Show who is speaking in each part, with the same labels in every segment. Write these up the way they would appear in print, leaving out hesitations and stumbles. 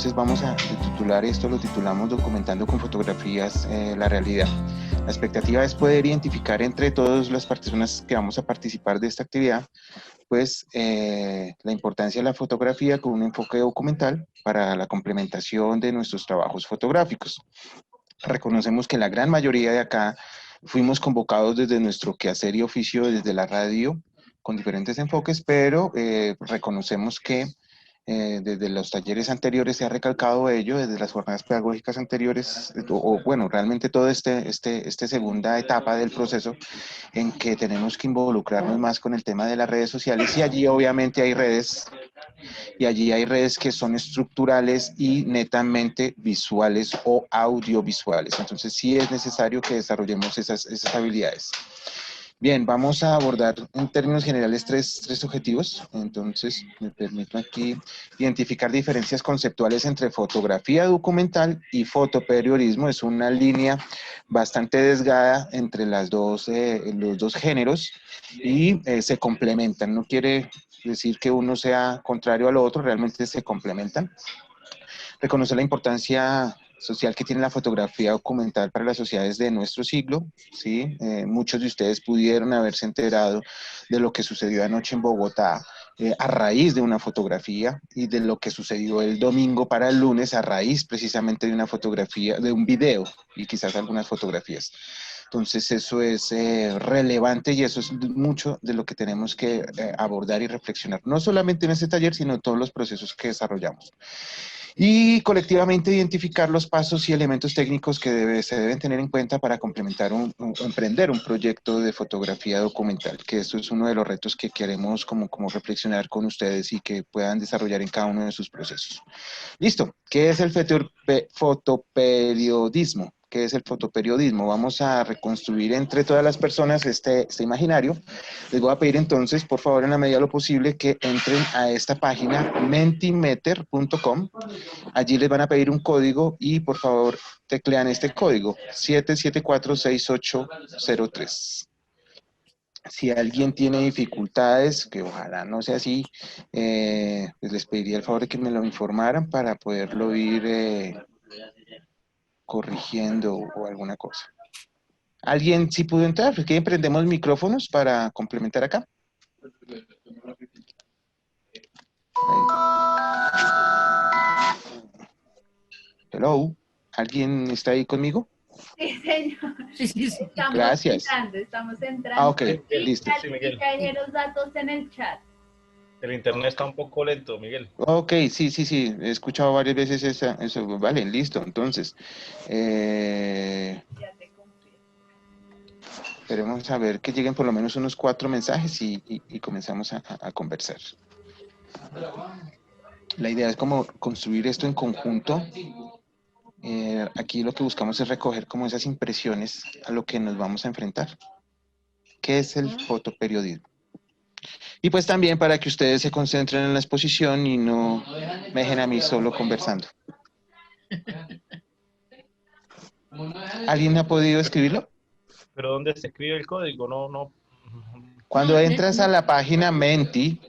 Speaker 1: entonces vamos a titular esto, lo titulamos Documentando con fotografías la realidad. La expectativa es poder identificar entre todas las personas que vamos a participar de esta actividad, pues la importancia de la fotografía con un enfoque documental para la complementación de nuestros trabajos fotográficos. Reconocemos que la gran mayoría de acá fuimos convocados desde nuestro quehacer y oficio, desde la radio, con diferentes enfoques, pero reconocemos que desde los talleres anteriores se ha recalcado ello, desde las jornadas pedagógicas anteriores, bueno, realmente toda esta segunda etapa del proceso, en que tenemos que involucrarnos más con el tema de las redes sociales, y allí obviamente hay redes, y allí hay redes que son estructurales y netamente visuales o audiovisuales. Entonces sí es necesario que desarrollemos esas habilidades. Bien, vamos a abordar en términos generales tres objetivos. Entonces, me permito aquí identificar diferencias conceptuales entre fotografía documental y fotoperiodismo. Es una línea bastante desgada entre los dos géneros y se complementan. No quiere decir que uno sea contrario al otro, realmente se complementan. Reconocer la importancia social que tiene la fotografía documental para las sociedades de nuestro siglo, ¿sí? Muchos de ustedes pudieron haberse enterado de lo que sucedió anoche en Bogotá a raíz de una fotografía, y de lo que sucedió el domingo para el lunes a raíz precisamente de una fotografía, de un video y quizás algunas fotografías. Entonces eso es relevante, y eso es mucho de lo que tenemos que abordar y reflexionar, no solamente en este taller, sino en todos los procesos que desarrollamos. Y colectivamente identificar los pasos y elementos técnicos que se deben tener en cuenta para complementar emprender un proyecto de fotografía documental, que esto es uno de los retos que queremos como reflexionar con ustedes y que puedan desarrollar en cada uno de sus procesos. Listo. ¿Qué es el fotoperiodismo? ¿Qué es el fotoperiodismo? Vamos a reconstruir entre todas las personas este imaginario. Les voy a pedir entonces, por favor, en la medida de lo posible, que entren a esta página mentimeter.com. Allí les van a pedir un código y, por favor, teclean este código, 7746803. Si alguien tiene dificultades, que ojalá no sea así, pues les pediría el favor de que me lo informaran para poderlo ir corrigiendo o alguna cosa. ¿Alguien sí pudo entrar? ¿Por qué prendemos micrófonos para complementar acá? Hello, ¿alguien está ahí conmigo?
Speaker 2: Sí, señor.
Speaker 3: Sí, sí, sí.
Speaker 1: Gracias.
Speaker 2: Estamos entrando.
Speaker 1: Ok, listo.
Speaker 2: Sí, Miguel. Ya dejé los datos en el chat.
Speaker 4: El internet está un poco lento, Miguel.
Speaker 1: Ok, sí, he escuchado varias veces eso. Vale, listo, entonces.
Speaker 2: Ya te confío.
Speaker 1: Esperemos a ver que lleguen por lo menos unos 4 mensajes y comenzamos a conversar. La idea es como construir esto en conjunto. Aquí lo que buscamos es recoger como esas impresiones a lo que nos vamos a enfrentar. ¿Qué es el fotoperiodismo? Y pues también para que ustedes se concentren en la exposición y no me dejen a mí solo conversando. ¿Alguien ha podido escribirlo?
Speaker 4: ¿Pero dónde se escribe el código? No.
Speaker 1: Cuando entras a la página Menti,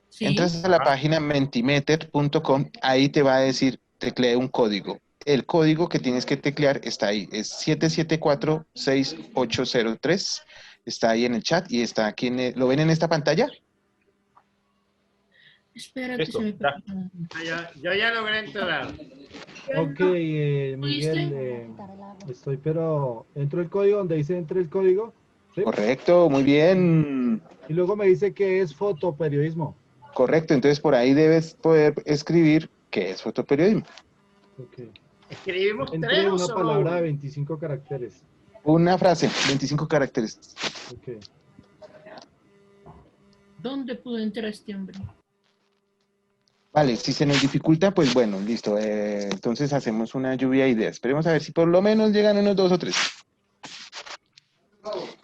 Speaker 3: Sí.
Speaker 1: entras a la página mentimeter.com, ahí te va a decir, teclee un código. El código que tienes que teclear está ahí, es 7746803. Está ahí en el chat y está aquí, ¿lo ven en esta pantalla?
Speaker 3: Espera
Speaker 4: Listo,
Speaker 3: que se me...
Speaker 5: Yo ya logré entrar.
Speaker 6: Ok, Miguel, estoy, pero entro el código donde dice entre el código, ¿sí?
Speaker 1: Correcto, muy bien.
Speaker 6: Y luego me dice que es fotoperiodismo.
Speaker 1: Correcto, entonces por ahí debes poder escribir qué es fotoperiodismo.
Speaker 6: Okay.
Speaker 5: ¿Escribimos
Speaker 6: Entre
Speaker 5: tres o
Speaker 6: una
Speaker 5: solo
Speaker 6: palabra
Speaker 5: uno?
Speaker 6: de 25 caracteres.
Speaker 1: Una frase, 25 caracteres.
Speaker 6: Okay.
Speaker 3: ¿Dónde pudo entrar este hombre?
Speaker 1: Vale, si se nos dificulta, pues bueno, listo. Entonces hacemos una lluvia de ideas. Esperemos a ver si por lo menos llegan unos 2 o 3.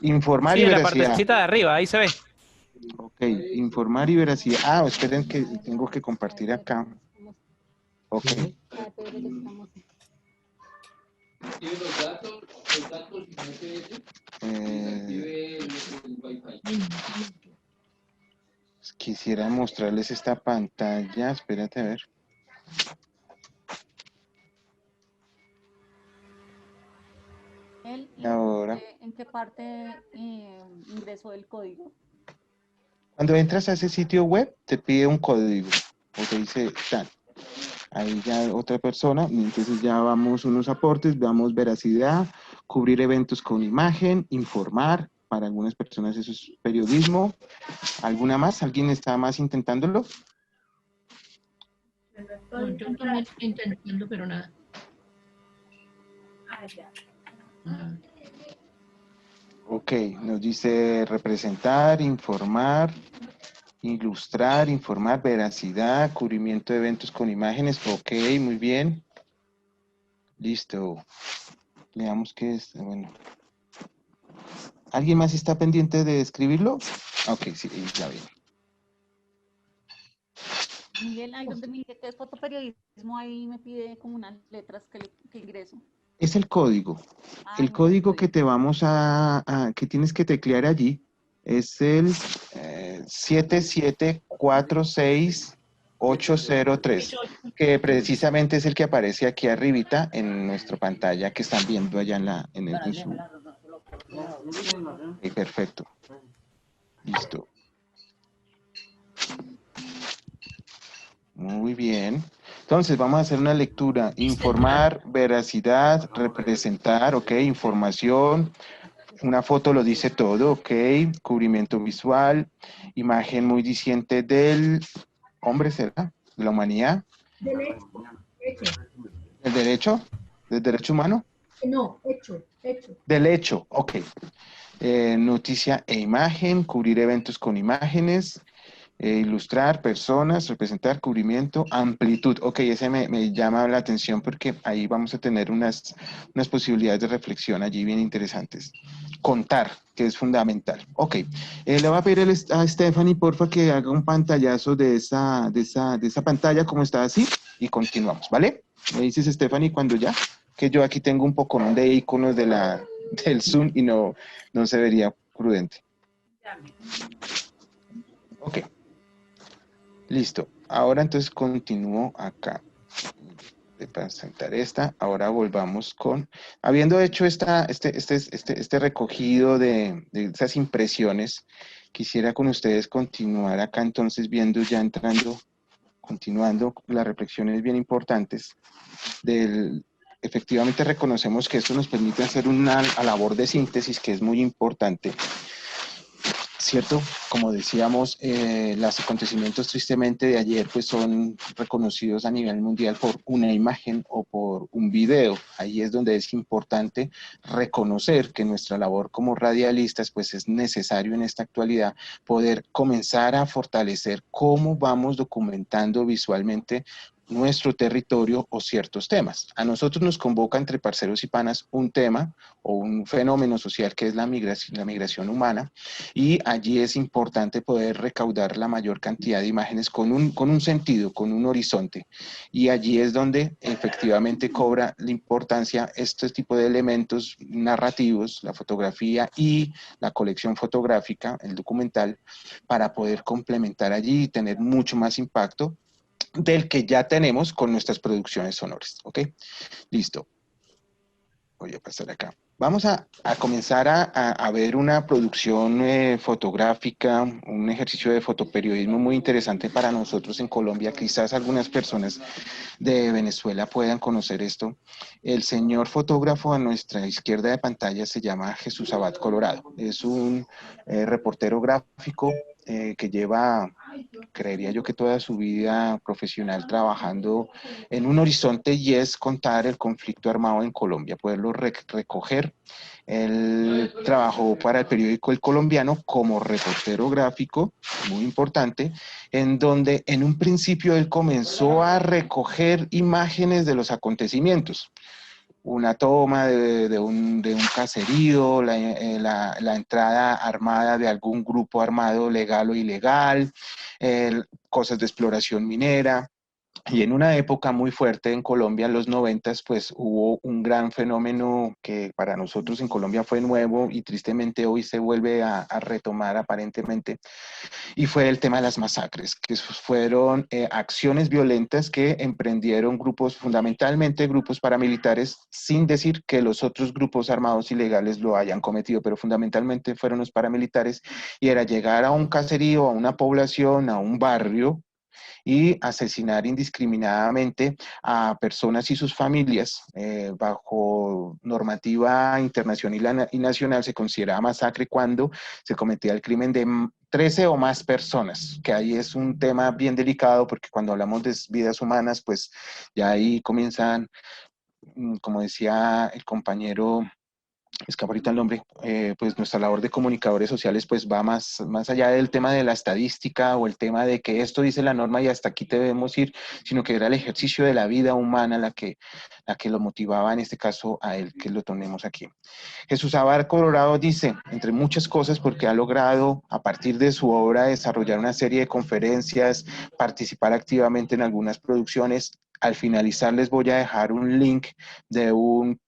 Speaker 1: Informar
Speaker 7: Sí,
Speaker 1: y
Speaker 7: en la
Speaker 1: veracidad.
Speaker 7: partecita de arriba, ahí se ve.
Speaker 1: Ok, informar y veracidad. Ah, esperen que tengo que compartir acá. Ok.
Speaker 6: Sí.
Speaker 1: Quisiera mostrarles esta pantalla. Espérate a ver.
Speaker 7: ¿Y
Speaker 1: Ahora,
Speaker 7: en qué parte ingreso el código?
Speaker 1: cuando entras a ese sitio web, te pide un código o te dice tal. Ahí ya otra persona, y entonces ya vamos unos aportes, veamos veracidad, cubrir eventos con imagen, informar, para algunas personas eso es periodismo. ¿Alguna más? ¿Alguien está más intentándolo?
Speaker 3: No, yo también estoy intentando, pero nada.
Speaker 2: Ah, ya.
Speaker 3: Nada.
Speaker 1: Ok, nos dice representar, informar, ilustrar, informar, veracidad, cubrimiento de eventos con imágenes. Ok, muy bien. Listo. Veamos qué es. Bueno. ¿Alguien más está pendiente de escribirlo? Ok, sí, ya bien.
Speaker 7: Miguel, ahí donde me dice que es fotoperiodismo, ahí me pide como unas letras que ingreso.
Speaker 1: Es el código.
Speaker 7: Ah,
Speaker 1: El código que te vamos que tienes que teclear allí es el 7746803, que precisamente es el que aparece aquí arribita en nuestra pantalla que están viendo allá en su... Ok, perfecto. Listo. Muy bien. Entonces, vamos a hacer una lectura. Informar, veracidad, representar, ok, información. Una foto lo dice todo, ok. Cubrimiento visual, imagen muy diciente del hombre, ¿será? De la humanidad. ¿El derecho? ¿Del derecho humano?
Speaker 8: No, hecho.
Speaker 1: Del hecho, ok. Noticia e imagen, cubrir eventos con imágenes, ilustrar personas, representar, cubrimiento, amplitud. Ok, ese me llama la atención porque ahí vamos a tener unas posibilidades de reflexión allí bien interesantes. Contar, que es fundamental. Ok, le voy a pedir a Stephanie, porfa, que haga un pantallazo de esa pantalla, como está así, y continuamos, ¿vale? Me dices, Stephanie, cuando ya, que yo aquí tengo un poco de iconos del Zoom y no se vería prudente. Ok. Listo. Ahora entonces continúo acá. De presentar esta. Ahora volvamos con... Habiendo hecho este recogido de esas impresiones, quisiera con ustedes continuar acá entonces viendo ya entrando, continuando las reflexiones bien importantes efectivamente reconocemos que esto nos permite hacer una labor de síntesis que es muy importante. ¿Cierto? Como decíamos, los acontecimientos tristemente de ayer pues son reconocidos a nivel mundial por una imagen o por un video. Ahí es donde es importante reconocer que nuestra labor como radialistas pues es necesario en esta actualidad poder comenzar a fortalecer cómo vamos documentando visualmente nuestro territorio o ciertos temas. A nosotros nos convoca entre parceros y panas un tema o un fenómeno social que es la migración humana, y allí es importante poder recaudar la mayor cantidad de imágenes con un sentido, con un horizonte, y allí es donde efectivamente cobra la importancia este tipo de elementos narrativos, la fotografía y la colección fotográfica, el documental, para poder complementar allí y tener mucho más impacto del que ya tenemos con nuestras producciones sonoras, ¿ok? Listo. Voy a pasar acá. Vamos a comenzar a ver una producción fotográfica, un ejercicio de fotoperiodismo muy interesante para nosotros en Colombia. Quizás algunas personas de Venezuela puedan conocer esto. El señor fotógrafo a nuestra izquierda de pantalla se llama Jesús Abad Colorado. Es un reportero gráfico que lleva, creería yo que toda su vida profesional trabajando en un horizonte, y es contar el conflicto armado en Colombia, poderlo recoger. Él trabajó para el periódico El Colombiano como reportero gráfico, muy importante, en donde en un principio él comenzó a recoger imágenes de los acontecimientos. Una toma de un caserío, la entrada armada de algún grupo armado legal o ilegal, cosas de exploración minera, Y en una época muy fuerte en Colombia, en los 90, pues hubo un gran fenómeno que para nosotros en Colombia fue nuevo y tristemente hoy se vuelve a retomar aparentemente, y fue el tema de las masacres, que fueron acciones violentas que emprendieron grupos, fundamentalmente grupos paramilitares, sin decir que los otros grupos armados ilegales lo hayan cometido, pero fundamentalmente fueron los paramilitares, y era llegar a un caserío, a una población, a un barrio, y asesinar indiscriminadamente a personas y sus familias. Bajo normativa internacional y nacional se considera masacre cuando se cometía el crimen de 13 o más personas, que ahí es un tema bien delicado porque cuando hablamos de vidas humanas, pues ya ahí comienzan, como decía el compañero, escapa ahorita el nombre, pues nuestra labor de comunicadores sociales pues va más allá del tema de la estadística o el tema de que esto dice la norma y hasta aquí debemos ir, sino que era el ejercicio de la vida humana la que lo motivaba en este caso a él, que lo tenemos aquí. Jesús Abad Colorado dice, entre muchas cosas, porque ha logrado a partir de su obra desarrollar una serie de conferencias, participar activamente en algunas producciones. Al finalizar les voy a dejar un link de un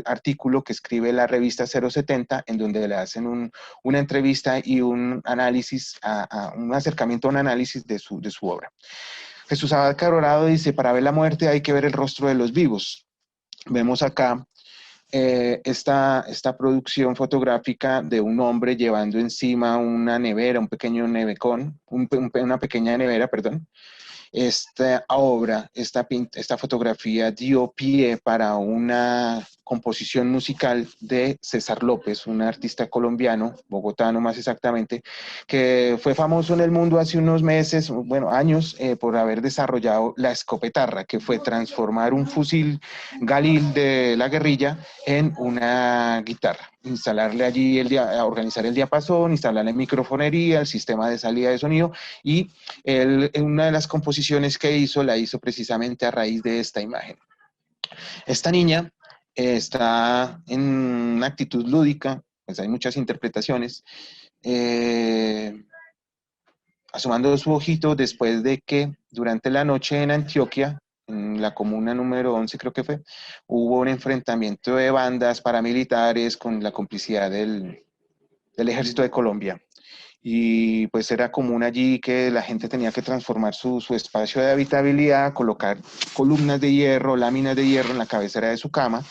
Speaker 1: artículo que escribe la revista 070, en donde le hacen una entrevista y un análisis, un acercamiento a un análisis de su obra. Jesús Abad Colorado dice, para ver la muerte hay que ver el rostro de los vivos. Vemos acá esta producción fotográfica de un hombre llevando encima una nevera, un pequeño nevecón, una pequeña nevera, perdón. Esta obra, esta fotografía dio pie para una composición musical de César López, un artista colombiano, bogotano más exactamente, que fue famoso en el mundo hace unos meses, bueno, años, por haber desarrollado la escopetarra, que fue transformar un fusil Galil de la guerrilla en una guitarra, instalarle allí, organizar el diapasón, instalarle microfonería, el sistema de salida de sonido, y una de las composiciones que hizo, la hizo precisamente a raíz de esta imagen. Esta niña está en una actitud lúdica, pues hay muchas interpretaciones, asomando su ojito después de que durante la noche en Antioquia, en la comuna número 11 creo que fue, hubo un enfrentamiento de bandas paramilitares con la complicidad del Ejército de Colombia. Y pues era común allí que la gente tenía que transformar su espacio de habitabilidad, colocar columnas de hierro, láminas de hierro en la cabecera de su cama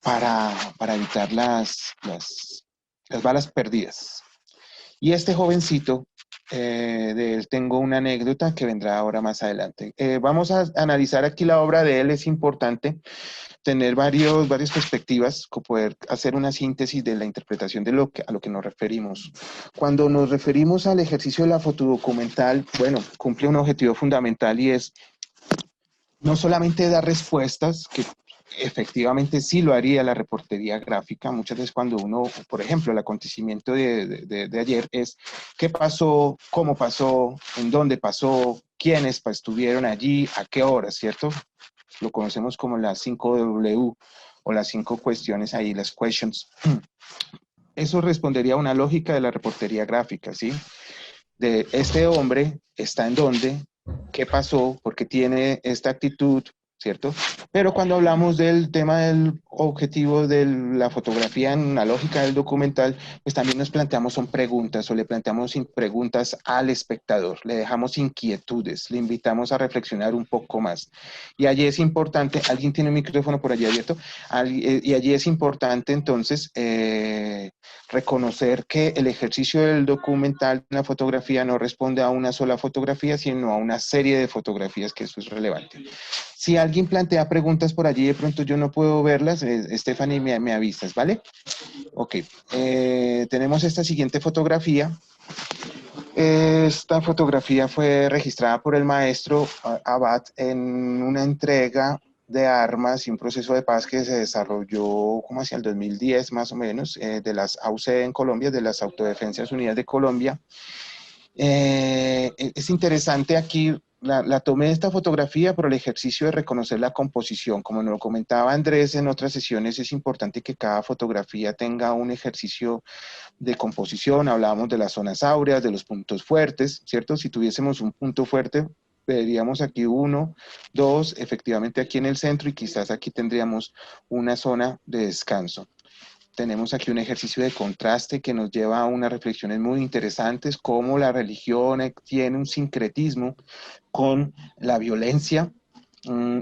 Speaker 1: para evitar las balas perdidas. Y este jovencito, de él tengo una anécdota que vendrá ahora más adelante. Vamos a analizar aquí la obra de él. Es importante tener varias perspectivas, poder hacer una síntesis de la interpretación de a lo que nos referimos. Cuando nos referimos al ejercicio de la fotodocumental, bueno, cumple un objetivo fundamental y es no solamente dar respuestas, que efectivamente sí lo haría la reportería gráfica. Muchas veces cuando uno, por ejemplo, el acontecimiento de ayer es qué pasó, cómo pasó, en dónde pasó, quiénes estuvieron allí, a qué hora, ¿cierto? Lo conocemos como las 5W o las 5 cuestiones ahí, las questions. Eso respondería a una lógica de la reportería gráfica, ¿sí? De este hombre está en dónde, qué pasó, por qué tiene esta actitud, ¿cierto? Pero cuando hablamos del tema del objetivo de la fotografía en la lógica del documental, pues también nos planteamos son preguntas o le planteamos preguntas al espectador, le dejamos inquietudes, le invitamos a reflexionar un poco más. Y allí es importante, ¿alguien tiene un micrófono por allí abierto? Y allí es importante entonces reconocer que el ejercicio del documental, la fotografía, no responde a una sola fotografía, sino a una serie de fotografías, que eso es relevante. Si alguien plantea preguntas por allí, de pronto yo no puedo verlas, Stephanie, me avisas, ¿vale? Ok, tenemos esta siguiente fotografía. Esta fotografía fue registrada por el maestro Abad en una entrega de armas y un proceso de paz que se desarrolló como hacia el 2010 más o menos, de las AUC en Colombia, de las Autodefensas Unidas de Colombia. Es interesante aquí, la tomé esta fotografía por el ejercicio de reconocer la composición. Como nos lo comentaba Andrés en otras sesiones, es importante que cada fotografía tenga un ejercicio de composición. Hablábamos de las zonas áureas, de los puntos fuertes, ¿cierto? Si tuviésemos un punto fuerte, veríamos aquí 1, 2, efectivamente aquí en el centro y quizás aquí tendríamos una zona de descanso. Tenemos aquí un ejercicio de contraste que nos lleva a unas reflexiones muy interesantes, cómo la religión tiene un sincretismo con la violencia.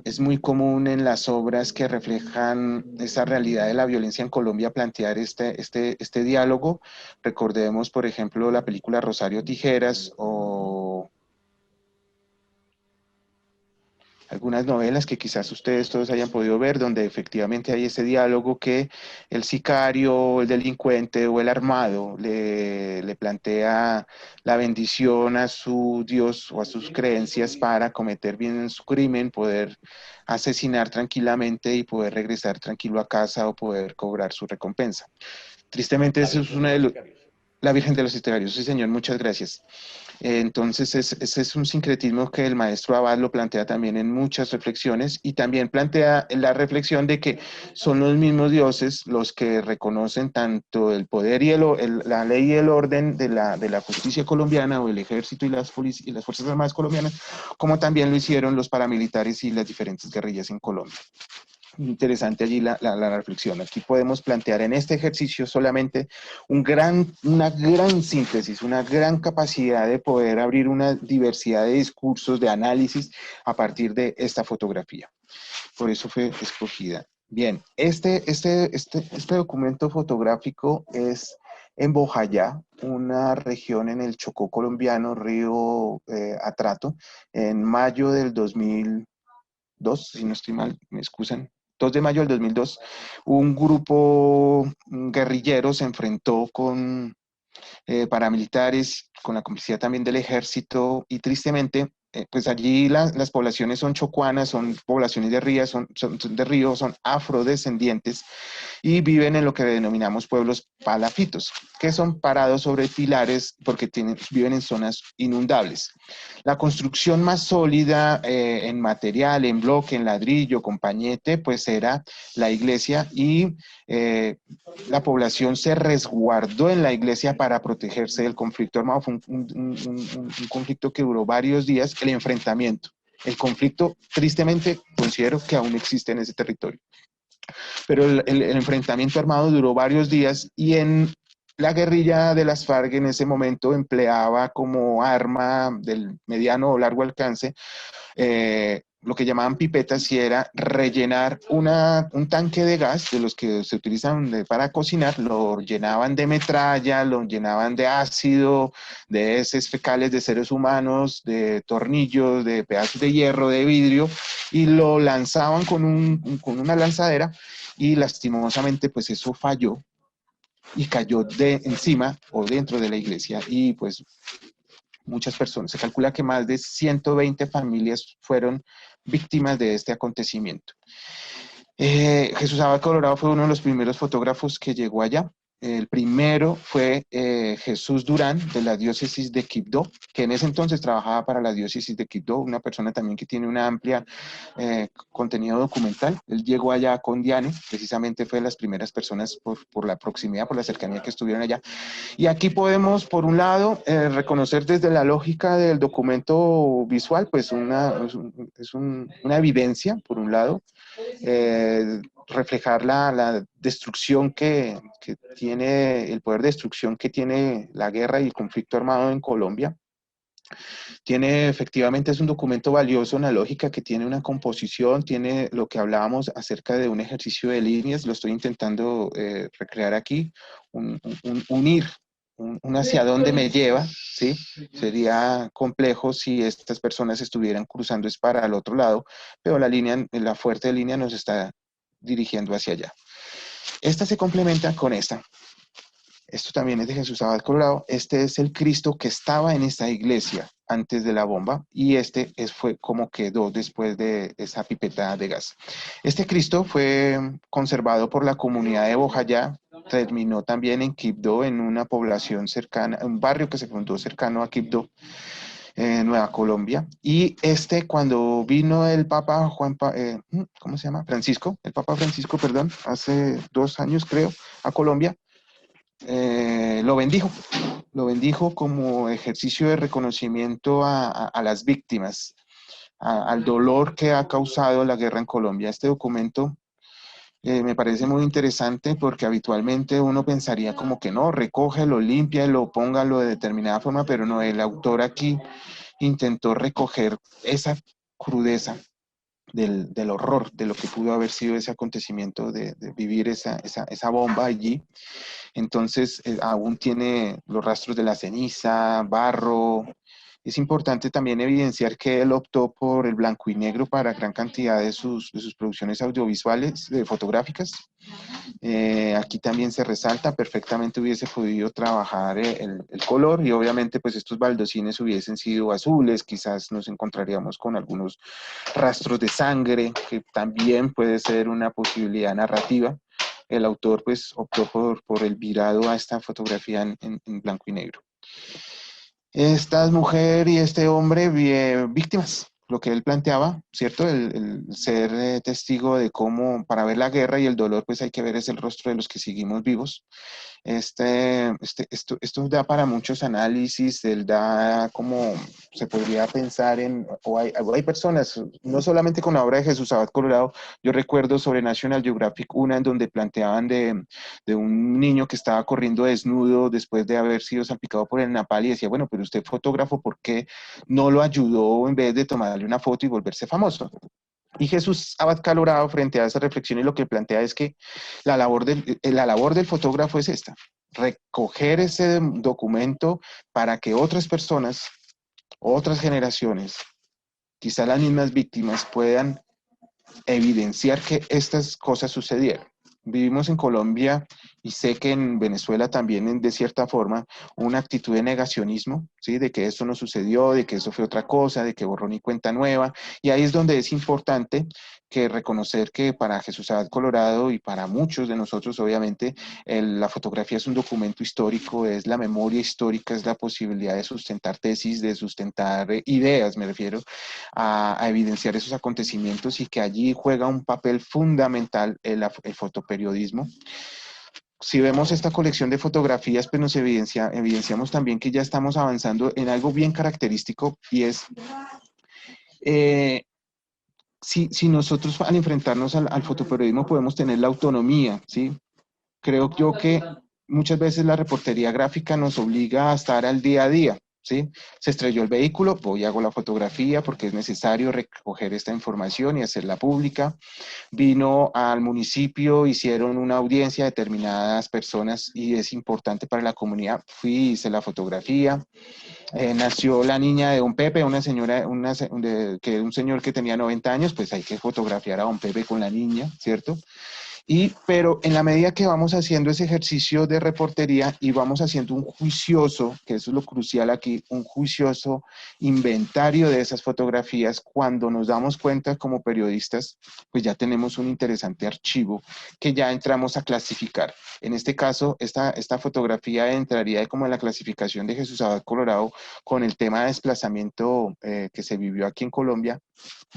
Speaker 1: Es muy común en las obras que reflejan esa realidad de la violencia en Colombia plantear este diálogo. Recordemos, por ejemplo, la película Rosario Tijeras o algunas novelas que quizás ustedes todos hayan podido ver, donde efectivamente hay ese diálogo que el sicario, el delincuente o el armado le plantea la bendición a su Dios o a sus creencias para cometer bien su crimen, poder asesinar tranquilamente y poder regresar tranquilo a casa o poder cobrar su recompensa. Tristemente, eso es una de los... La Virgen de los Sicarios, sí señor, muchas gracias. Entonces, ese es un sincretismo que el maestro Abad lo plantea también en muchas reflexiones y también plantea la reflexión de que son los mismos dioses los que reconocen tanto el poder y la ley y el orden de la justicia colombiana o el ejército y las Fuerzas Armadas colombianas, como también lo hicieron los paramilitares y las diferentes guerrillas en Colombia. Interesante allí la reflexión. Aquí podemos plantear en este ejercicio solamente una gran síntesis, una gran capacidad de poder abrir una diversidad de discursos, de análisis a partir de esta fotografía. Por eso fue escogida. Bien, este documento fotográfico es en Bojayá, una región en el Chocó colombiano, río Atrato, en mayo del 2002, si no estoy mal, me excusan. 2 de mayo del 2002, un grupo guerrillero se enfrentó con paramilitares, con la complicidad también del ejército, y tristemente, pues allí las poblaciones son chocuanas, son poblaciones de río, son afrodescendientes, y viven en lo que denominamos pueblos palafitos, que son parados sobre pilares porque viven en zonas inundables. La construcción más sólida en material, en bloque, en ladrillo, con pañete, pues era la iglesia y la población se resguardó en la iglesia para protegerse del conflicto armado. Fue un conflicto que duró varios días, el enfrentamiento. El conflicto, tristemente, considero que aún existe en ese territorio. Pero el enfrentamiento armado duró varios días y en la guerrilla de las FARC en ese momento empleaba como arma del mediano o largo alcance lo que llamaban pipetas, y era rellenar un tanque de gas de los que se utilizan para cocinar, lo llenaban de metralla, lo llenaban de ácido, de heces fecales de seres humanos, de tornillos, de pedazos de hierro, de vidrio, y lo lanzaban con una lanzadera, y lastimosamente pues eso falló y cayó encima o dentro de la iglesia, y pues muchas personas, se calcula que más de 120 familias fueron víctimas de este acontecimiento. Jesús Abad Colorado fue uno de los primeros fotógrafos que llegó allá. El primero fue Jesús Durán, de la diócesis de Quibdó, que en ese entonces trabajaba para la diócesis de Quibdó, una persona también que tiene una amplia contenido documental. Él llegó allá con Diane, precisamente fue de las primeras personas por la proximidad, por la cercanía que estuvieron allá. Y aquí podemos, por un lado, reconocer desde la lógica del documento visual, pues es una evidencia, por un lado, reflejar la destrucción que tiene, el poder de destrucción que tiene la guerra y el conflicto armado en Colombia. Efectivamente es un documento valioso, una lógica que tiene una composición, tiene lo que hablábamos acerca de un ejercicio de líneas, lo estoy intentando recrear aquí, unir un hacia dónde me lleva, ¿sí? Sería complejo si estas personas estuvieran cruzando es para el otro lado, pero la fuerte línea nos está dirigiendo hacia allá. Esta se complementa con esta. Esto también es de Jesús Abad Colorado. Este es el Cristo que estaba en esta iglesia antes de la bomba, y fue como quedó después de esa pipeta de gas. Este Cristo fue conservado por la comunidad de Bojayá, terminó también en Quibdó, en una población cercana, un barrio que se fundó cercano a Quibdó, Nueva Colombia. Y cuando vino el Papa ¿cómo se llama? El Papa Francisco, perdón, hace 2 años creo, a Colombia, lo bendijo como ejercicio de reconocimiento a las víctimas. al dolor que ha causado la guerra en Colombia. Este documento me parece muy interesante porque habitualmente uno pensaría como que no, recógelo, límpialo, póngalo de determinada forma, pero no, el autor aquí intentó recoger esa crudeza del horror de lo que pudo haber sido ese acontecimiento de vivir esa bomba allí. Entonces aún tiene los rastros de la ceniza, barro. Es importante también evidenciar que él optó por el blanco y negro para gran cantidad de sus producciones audiovisuales, fotográficas. Aquí también se resalta, perfectamente hubiese podido trabajar el color y obviamente pues estos baldocines hubiesen sido azules, quizás nos encontraríamos con algunos rastros de sangre, que también puede ser una posibilidad narrativa. El autor pues optó por el virado a esta fotografía en blanco y negro. Esta mujer y este hombre víctimas, lo que él planteaba, ¿cierto? El ser testigo de cómo para ver la guerra y el dolor pues hay que ver es el rostro de los que seguimos vivos. Esto da para muchos análisis, él da como se podría pensar en, o hay personas, no solamente con la obra de Jesús Abad Colorado, yo recuerdo sobre National Geographic una en donde planteaban de un niño que estaba corriendo desnudo después de haber sido salpicado por el napal y decía, bueno, pero usted fotógrafo, ¿por qué no lo ayudó en vez de tomarle una foto y volverse famoso? Y Jesús Abad Colorado, frente a esa reflexión, y lo que plantea es que la labor del fotógrafo es esta, recoger ese documento para que otras personas, otras generaciones, quizá las mismas víctimas, puedan evidenciar que estas cosas sucedieron. Vivimos en Colombia y sé que en Venezuela también de cierta forma una actitud de negacionismo, ¿sí? De que esto no sucedió, de que eso fue otra cosa, de que borrón y cuenta nueva, y ahí es donde es importante que reconocer que para Jesús Abad Colorado y para muchos de nosotros obviamente la fotografía es un documento histórico, es la memoria histórica, es la posibilidad de sustentar tesis, de sustentar ideas, me refiero a evidenciar esos acontecimientos y que allí juega un papel fundamental el fotoperiodismo. Si vemos esta colección de fotografías, pues nos evidenciamos también que ya estamos avanzando en algo bien característico y es si nosotros al enfrentarnos al fotoperiodismo podemos tener la autonomía, ¿sí? Creo yo que muchas veces la reportería gráfica nos obliga a estar al día a día, ¿sí? Se estrelló el vehículo, voy y hago la fotografía porque es necesario recoger esta información y hacerla pública. Vino al municipio, hicieron una audiencia a determinadas personas y es importante para la comunidad. Fui y hice la fotografía. Nació la niña de don Pepe, una señora, un señor que tenía 90 años, pues hay que fotografiar a don Pepe con la niña, ¿cierto? Pero en la medida que vamos haciendo ese ejercicio de reportería y vamos haciendo un juicioso, que eso es lo crucial aquí, un juicioso inventario de esas fotografías, cuando nos damos cuenta como periodistas, pues ya tenemos un interesante archivo que ya entramos a clasificar. En este caso, esta fotografía entraría como en la clasificación de Jesús Abad Colorado con el tema de desplazamiento que se vivió aquí en Colombia,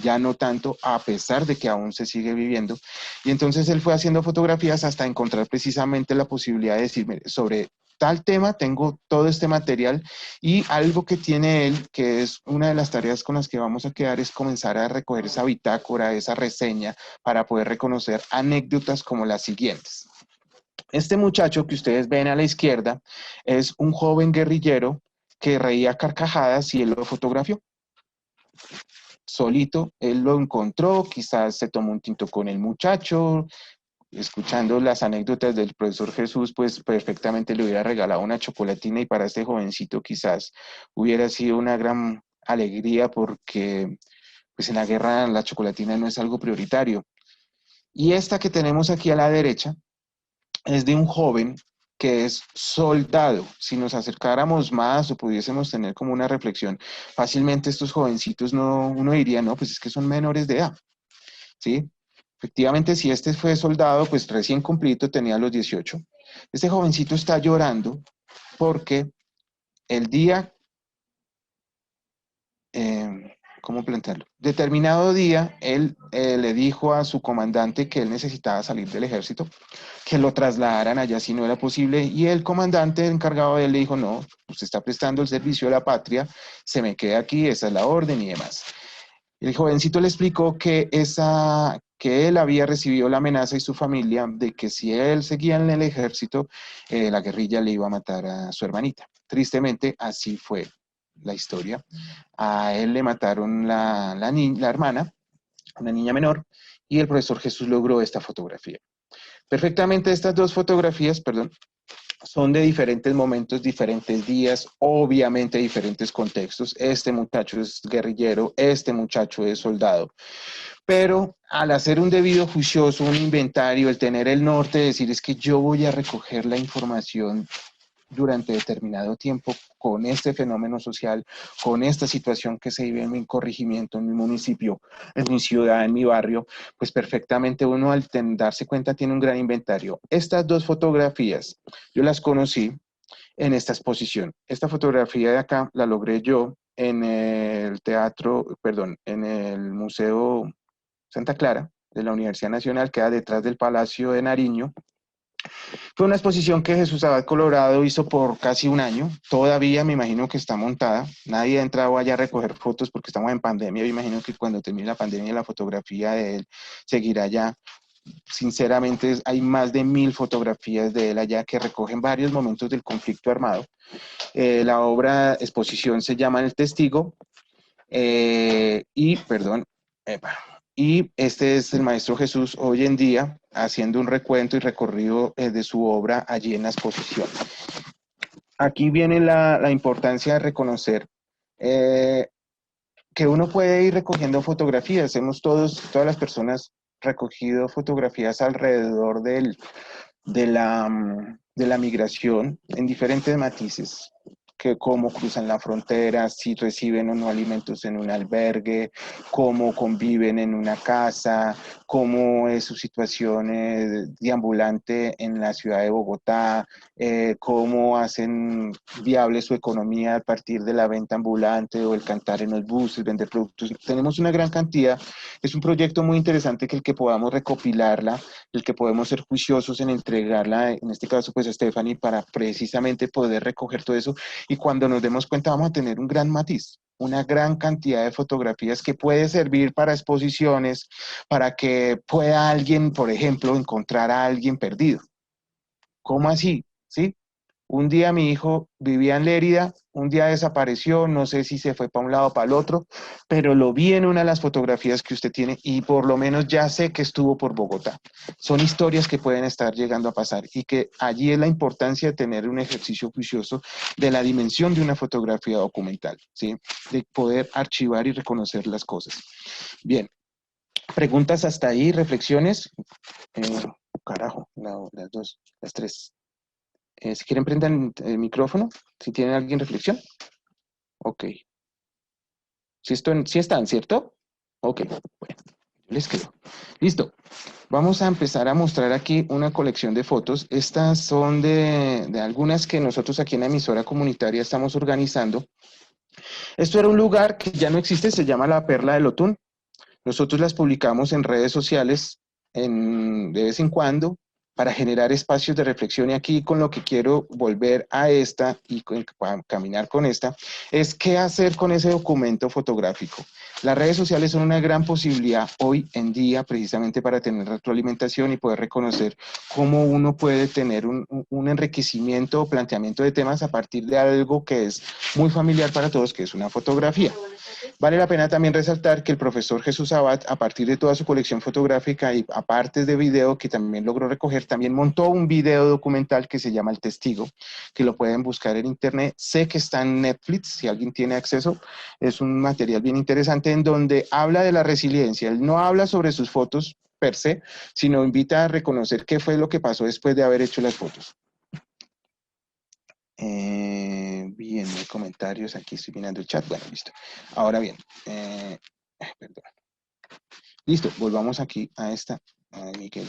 Speaker 1: ya no tanto, a pesar de que aún se sigue viviendo. Y entonces él fue haciendo fotografías hasta encontrar precisamente la posibilidad de decir, mire, sobre tal tema tengo todo este material y algo que tiene él, que es una de las tareas con las que vamos a quedar, es comenzar a recoger esa bitácora, esa reseña, para poder reconocer anécdotas como las siguientes. Este muchacho que ustedes ven a la izquierda es un joven guerrillero que reía carcajadas y él lo fotografió. Solito, él lo encontró, quizás se tomó un tinto con el muchacho, escuchando las anécdotas del profesor Jesús, pues perfectamente le hubiera regalado una chocolatina y para este jovencito quizás hubiera sido una gran alegría porque pues en la guerra la chocolatina no es algo prioritario. Y esta que tenemos aquí a la derecha es de un joven que es soldado. Si nos acercáramos más o pudiésemos tener como una reflexión, fácilmente estos jovencitos uno diría, no, pues es que son menores de edad, ¿sí? Efectivamente, si este fue soldado, pues recién cumplido, tenía los 18. Este jovencito está llorando porque el día, ¿cómo plantearlo? Determinado día, él le dijo a su comandante que él necesitaba salir del ejército, que lo trasladaran allá si no era posible, y el comandante encargado de él le dijo, no, usted está prestando el servicio a la patria, se me queda aquí, esa es la orden y demás. El jovencito le explicó que él había recibido la amenaza y su familia de que si él seguía en el ejército, la guerrilla le iba a matar a su hermanita. Tristemente, así fue la historia. A él le mataron la hermana, una niña menor, y el profesor Jesús logró esta fotografía. Perfectamente estas dos fotografías, perdón, son de diferentes momentos, diferentes días, obviamente diferentes contextos. Este muchacho es guerrillero, este muchacho es soldado. Pero al hacer un debido juicioso, un inventario, el tener el norte, decir es que yo voy a recoger la información durante determinado tiempo con este fenómeno social, con esta situación que se vive en mi corregimiento, en mi municipio, en mi ciudad, en mi barrio, pues perfectamente uno al darse cuenta tiene un gran inventario. Estas dos fotografías, yo las conocí en esta exposición. Esta fotografía de acá la logré yo en el en el Museo Santa Clara de la Universidad Nacional, queda detrás del Palacio de Nariño. Fue una exposición que Jesús Abad Colorado hizo por casi un año. Todavía me imagino que está montada. Nadie ha entrado allá a recoger fotos porque estamos en pandemia. Me imagino que cuando termine la pandemia la fotografía de él seguirá allá. Sinceramente, hay más de 1000 fotografías de él allá que recogen varios momentos del conflicto armado. La obra exposición se llama El Testigo. Y este es el Maestro Jesús hoy en día haciendo un recuento y recorrido de su obra allí en la exposición. Aquí viene la importancia de reconocer que uno puede ir recogiendo fotografías. Hemos todas las personas recogido fotografías alrededor de la migración en diferentes matices, que cómo cruzan la frontera, si reciben o no alimentos en un albergue, cómo conviven en una casa, cómo es su situación deambulante en la ciudad de Bogotá, cómo hacen viable su economía a partir de la venta ambulante o el cantar en los buses, vender productos. Tenemos una gran cantidad. Es un proyecto muy interesante que el que podamos recopilarla, el que podemos ser juiciosos en entregarla, en este caso pues a Stephanie, para precisamente poder recoger todo eso. Y cuando nos demos cuenta vamos a tener un gran matiz, una gran cantidad de fotografías que puede servir para exposiciones, para que pueda alguien, por ejemplo, encontrar a alguien perdido. ¿Cómo así? ¿Sí? Un día mi hijo vivía en Lérida, un día desapareció, no sé si se fue para un lado o para el otro, pero lo vi en una de las fotografías que usted tiene y por lo menos ya sé que estuvo por Bogotá. Son historias que pueden estar llegando a pasar y que allí es la importancia de tener un ejercicio juicioso de la dimensión de una fotografía documental, ¿sí? De poder archivar y reconocer las cosas. Bien, preguntas hasta ahí, reflexiones. Carajo, las dos, las tres. Si quieren prendan el micrófono, si tienen alguien reflexión. Ok. ¿Sí están, cierto? Ok, bueno, les quedo. Listo. Vamos a empezar a mostrar aquí una colección de fotos. Estas son de algunas que nosotros aquí en la emisora comunitaria estamos organizando. Esto era un lugar que ya no existe, se llama La Perla del Otún. Nosotros las publicamos en redes sociales de vez en cuando, para generar espacios de reflexión, y aquí con lo que quiero volver a esta y caminar con esta, es qué hacer con ese documento fotográfico. Las redes sociales son una gran posibilidad hoy en día precisamente para tener retroalimentación y poder reconocer cómo uno puede tener un enriquecimiento o planteamiento de temas a partir de algo que es muy familiar para todos, que es una fotografía. Vale la pena también resaltar que el profesor Jesús Abad, a partir de toda su colección fotográfica y aparte de video que también logró recoger, también montó un video documental que se llama El Testigo, que lo pueden buscar en internet. Sé que está en Netflix, si alguien tiene acceso. Es un material bien interesante en donde habla de la resiliencia. Él no habla sobre sus fotos per se, sino invita a reconocer qué fue lo que pasó después de haber hecho las fotos. Bien, no hay comentarios, aquí estoy mirando el chat, bueno, listo. Ahora bien, perdón. Listo, volvamos aquí a esta, Miguel,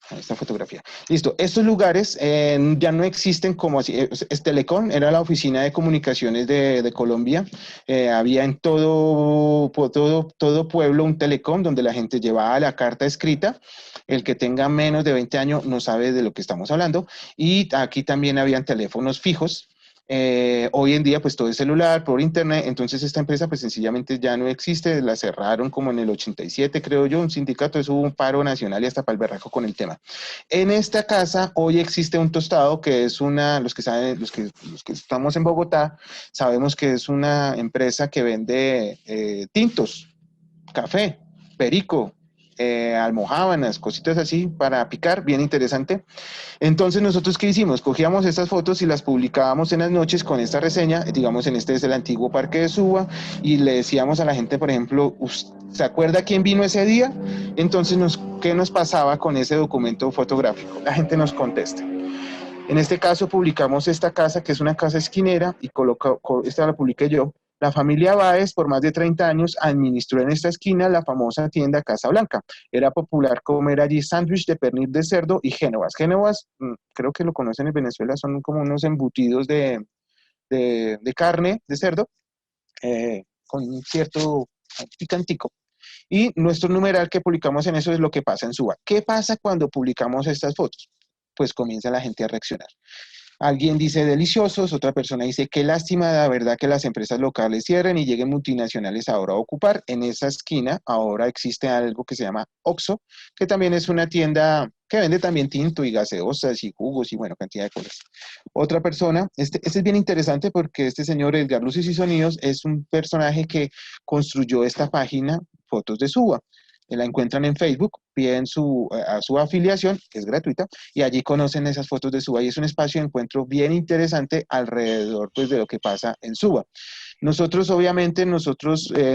Speaker 1: a esta fotografía. Listo, estos lugares ya no existen como así. Telecom era la oficina de comunicaciones de Colombia. Había en todo pueblo un Telecom donde la gente llevaba la carta escrita. El que tenga menos de 20 años no sabe de lo que estamos hablando. Y aquí también habían teléfonos fijos. Hoy en día pues todo es celular, por internet, entonces esta empresa pues sencillamente ya no existe, la cerraron como en el 87 creo yo, un sindicato, eso hubo un paro nacional y hasta para el berraco con el tema. En esta casa hoy existe un tostado que es los que saben, los que estamos en Bogotá, sabemos que es una empresa que vende tintos, café, perico, almojábanas, cositas así para picar, bien interesante. Entonces, ¿nosotros qué hicimos? Cogíamos estas fotos y las publicábamos en las noches con esta reseña, digamos, en este es el antiguo Parque de Suba, y le decíamos a la gente, por ejemplo, ¿se acuerda quién vino ese día? Entonces, ¿qué nos pasaba con ese documento fotográfico? La gente nos contesta. En este caso, publicamos esta casa, que es una casa esquinera, y esta la publiqué yo. La familia Báez, por más de 30 años, administró en esta esquina la famosa tienda Casa Blanca. Era popular comer allí sándwich de pernil de cerdo y génovas. Génovas, creo que lo conocen en Venezuela, son como unos embutidos de carne de cerdo, con un cierto picantico. Y nuestro numeral que publicamos en eso es lo que pasa en Suba. ¿Qué pasa cuando publicamos estas fotos? Pues comienza la gente a reaccionar. Alguien dice deliciosos, otra persona dice qué lástima, la verdad que las empresas locales cierren y lleguen multinacionales ahora a ocupar. En esa esquina ahora existe algo que se llama Oxxo, que también es una tienda que vende también tinto y gaseosas y jugos y bueno, cantidad de cosas. Otra persona, este es bien interesante porque este señor Edgar Luces y Sonidos es un personaje que construyó esta página Fotos de Suba. La encuentran en Facebook, piden a su afiliación, que es gratuita, y allí conocen esas fotos de Suba, y es un espacio de encuentro bien interesante alrededor pues, de lo que pasa en Suba. Nosotros, obviamente,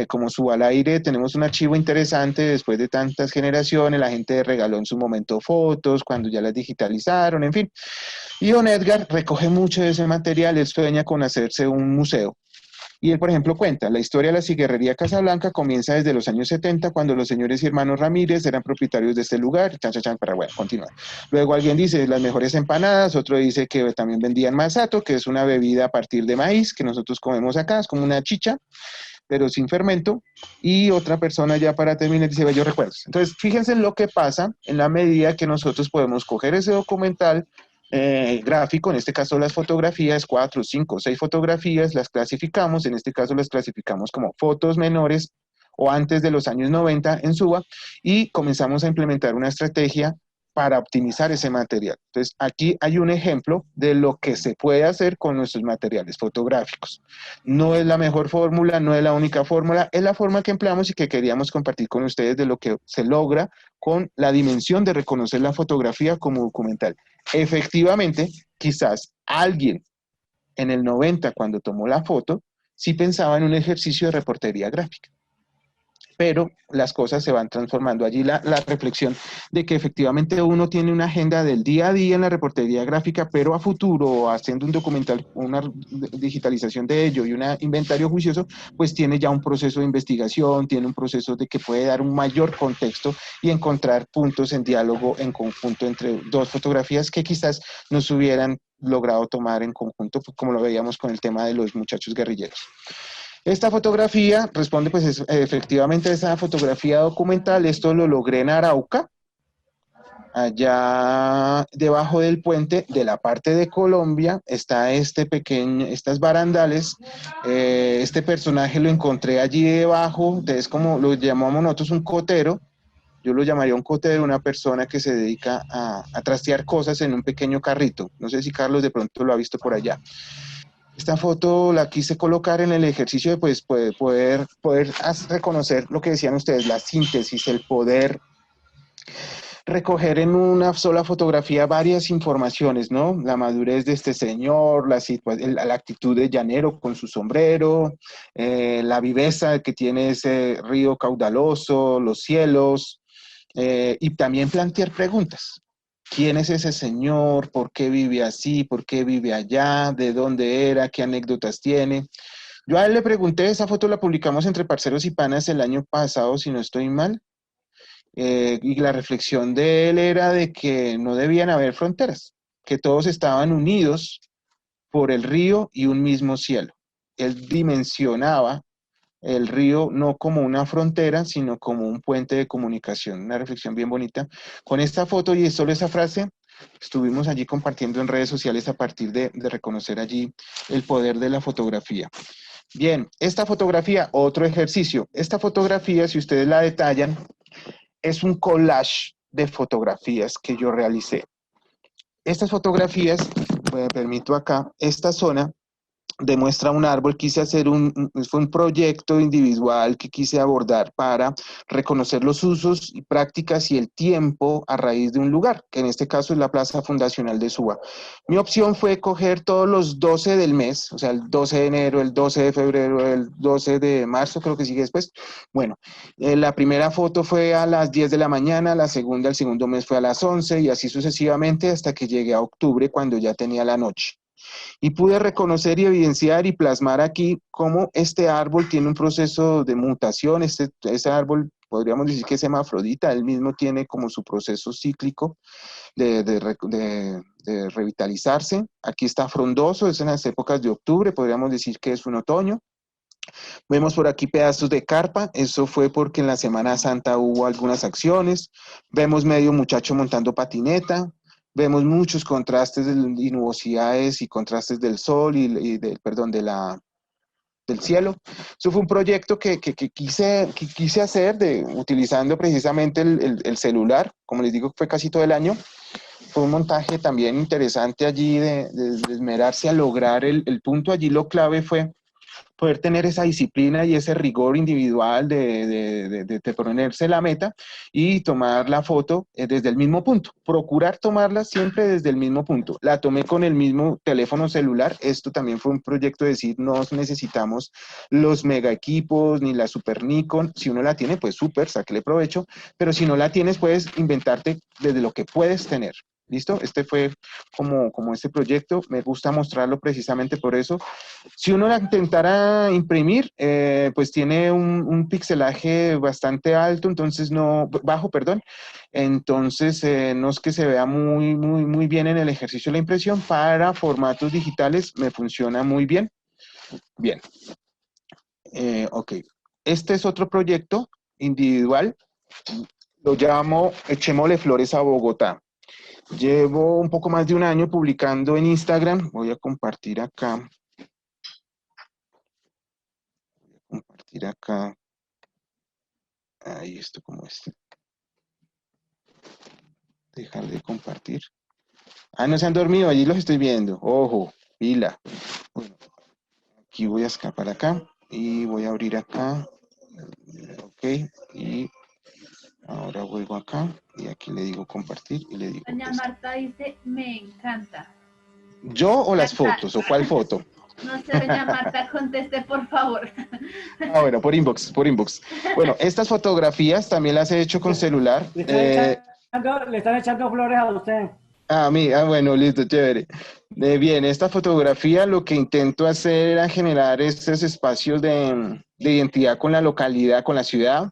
Speaker 1: como Suba al Aire, tenemos un archivo interesante después de tantas generaciones, la gente regaló en su momento fotos, cuando ya las digitalizaron, en fin. Y don Edgar recoge mucho de ese material, él sueña con hacerse un museo. Y él, por ejemplo, cuenta, la historia de la cigarrería Casablanca comienza desde los años 70, cuando los señores y hermanos Ramírez eran propietarios de este lugar, para bueno, continuar. Luego alguien dice las mejores empanadas, otro dice que también vendían masato, que es una bebida a partir de maíz, que nosotros comemos acá, es como una chicha, pero sin fermento. Y otra persona ya para terminar dice bellos recuerdos. Entonces, fíjense en lo que pasa en la medida que nosotros podemos coger ese documental, gráfico, en este caso las fotografías, 4, 5, 6 fotografías, las clasificamos, en este caso las clasificamos como fotos menores o antes de los años 90 en Suba, y comenzamos a implementar una estrategia para optimizar ese material. Entonces, aquí hay un ejemplo de lo que se puede hacer con nuestros materiales fotográficos. No es la mejor fórmula, no es la única fórmula, es la forma que empleamos y que queríamos compartir con ustedes de lo que se logra con la dimensión de reconocer la fotografía como documental. Efectivamente, quizás alguien en el 90, cuando tomó la foto, sí pensaba en un ejercicio de reportería gráfica. Pero las cosas se van transformando. Allí la reflexión de que efectivamente uno tiene una agenda del día a día en la reportería gráfica, pero a futuro, haciendo un documental, una digitalización de ello y un inventario juicioso, pues tiene ya un proceso de investigación, tiene un proceso de que puede dar un mayor contexto y encontrar puntos en diálogo en conjunto entre dos fotografías que quizás no se hubieran logrado tomar en conjunto, como lo veíamos con el tema de los muchachos guerrilleros. Esta fotografía responde pues efectivamente a esa fotografía documental. Esto lo logré en Arauca, allá debajo del puente de la parte de Colombia está estas barandales. Este personaje lo encontré allí debajo, es como lo llamamos nosotros un cotero. Yo lo llamaría un cotero, una persona que se dedica a trastear cosas en un pequeño carrito. No sé si Carlos de pronto lo ha visto por allá. Esta foto la quise colocar en el ejercicio de pues, poder reconocer lo que decían ustedes, la síntesis, el poder recoger en una sola fotografía varias informaciones, ¿no? La madurez de este señor, la actitud de llanero con su sombrero, la viveza que tiene ese río caudaloso, los cielos, y también plantear preguntas. ¿Quién es ese señor? ¿Por qué vive así? ¿Por qué vive allá? ¿De dónde era? ¿Qué anécdotas tiene? Yo a él le pregunté, esa foto la publicamos entre Parceros y Panas el año pasado, si no estoy mal, y la reflexión de él era de que no debían haber fronteras, que todos estaban unidos por el río y un mismo cielo. Él dimensionaba el río no como una frontera, sino como un puente de comunicación. Una reflexión bien bonita. Con esta foto y solo esa frase, Estuvimos allí compartiendo en redes sociales a partir de reconocer allí el poder de la fotografía. Bien, esta fotografía, otro ejercicio. Esta fotografía, si ustedes la detallan, es un collage de fotografías que yo realicé. Estas fotografías, me permito acá, esta zona demuestra un árbol. Quise hacer fue un proyecto individual que quise abordar para reconocer los usos y prácticas y el tiempo a raíz de un lugar, que en este caso es la Plaza Fundacional de Suba. Mi opción fue coger todos los 12 del mes, o sea, el 12 de enero, el 12 de febrero, el 12 de marzo, creo que sigue después. Bueno, la primera foto fue a las 10 de la mañana, la segunda, el segundo mes fue a las 11 y así sucesivamente hasta que llegué a octubre cuando ya tenía la noche. Y pude reconocer y evidenciar y plasmar aquí cómo este árbol tiene un proceso de mutación. Ese árbol podríamos decir que es hermafrodita, él mismo tiene como su proceso cíclico de revitalizarse. Aquí está frondoso, es en las épocas de octubre, podríamos decir que es un otoño. Vemos por aquí pedazos de carpa, eso fue porque en la Semana Santa hubo algunas acciones. Vemos medio muchacho montando patineta. Vemos muchos contrastes y nubosidades y contrastes del sol del cielo. Eso fue un proyecto que quise hacer utilizando precisamente el celular. Como les digo, fue casi todo el año. Fue un montaje también interesante allí de esmerarse a lograr el punto. Allí lo clave fue poder tener esa disciplina y ese rigor individual de ponerse la meta y tomar la foto desde el mismo punto. Procurar tomarla siempre desde el mismo punto. La tomé con el mismo teléfono celular. Esto también fue un proyecto de decir, no necesitamos los mega equipos ni la super Nikon. Si uno la tiene, pues súper, sáquele provecho. Pero si no la tienes, puedes inventarte desde lo que puedes tener. ¿Listo? Este fue como este proyecto. Me gusta mostrarlo precisamente por eso. Si uno la intentara imprimir, pues tiene un pixelaje bastante alto, entonces bajo, perdón. Entonces, no es que se vea muy bien en el ejercicio de la impresión. Para formatos digitales me funciona muy bien. Bien. Ok. Este es otro proyecto individual. Lo llamo Echémosle Flores a Bogotá. Llevo un poco más de un año publicando en Instagram. Voy a compartir acá. Ahí esto como este. Dejar de compartir. Ah, no se han dormido, allí los estoy viendo. Ojo, pila. Bueno, aquí voy a escapar acá y voy a abrir acá. Ok, y ahora vuelvo acá y aquí le digo compartir y le digo.
Speaker 2: Doña Marta dice, me encanta.
Speaker 1: ¿Yo o las fotos? ¿O cuál foto?
Speaker 2: No sé, doña Marta, conteste por favor.
Speaker 1: Ah, bueno, por inbox. Bueno, estas fotografías también las he hecho con celular.
Speaker 8: Le están echando flores a usted.
Speaker 1: Bueno, listo, chévere. Bien, esta fotografía lo que intento hacer era generar estos espacios de identidad con la localidad, con la ciudad.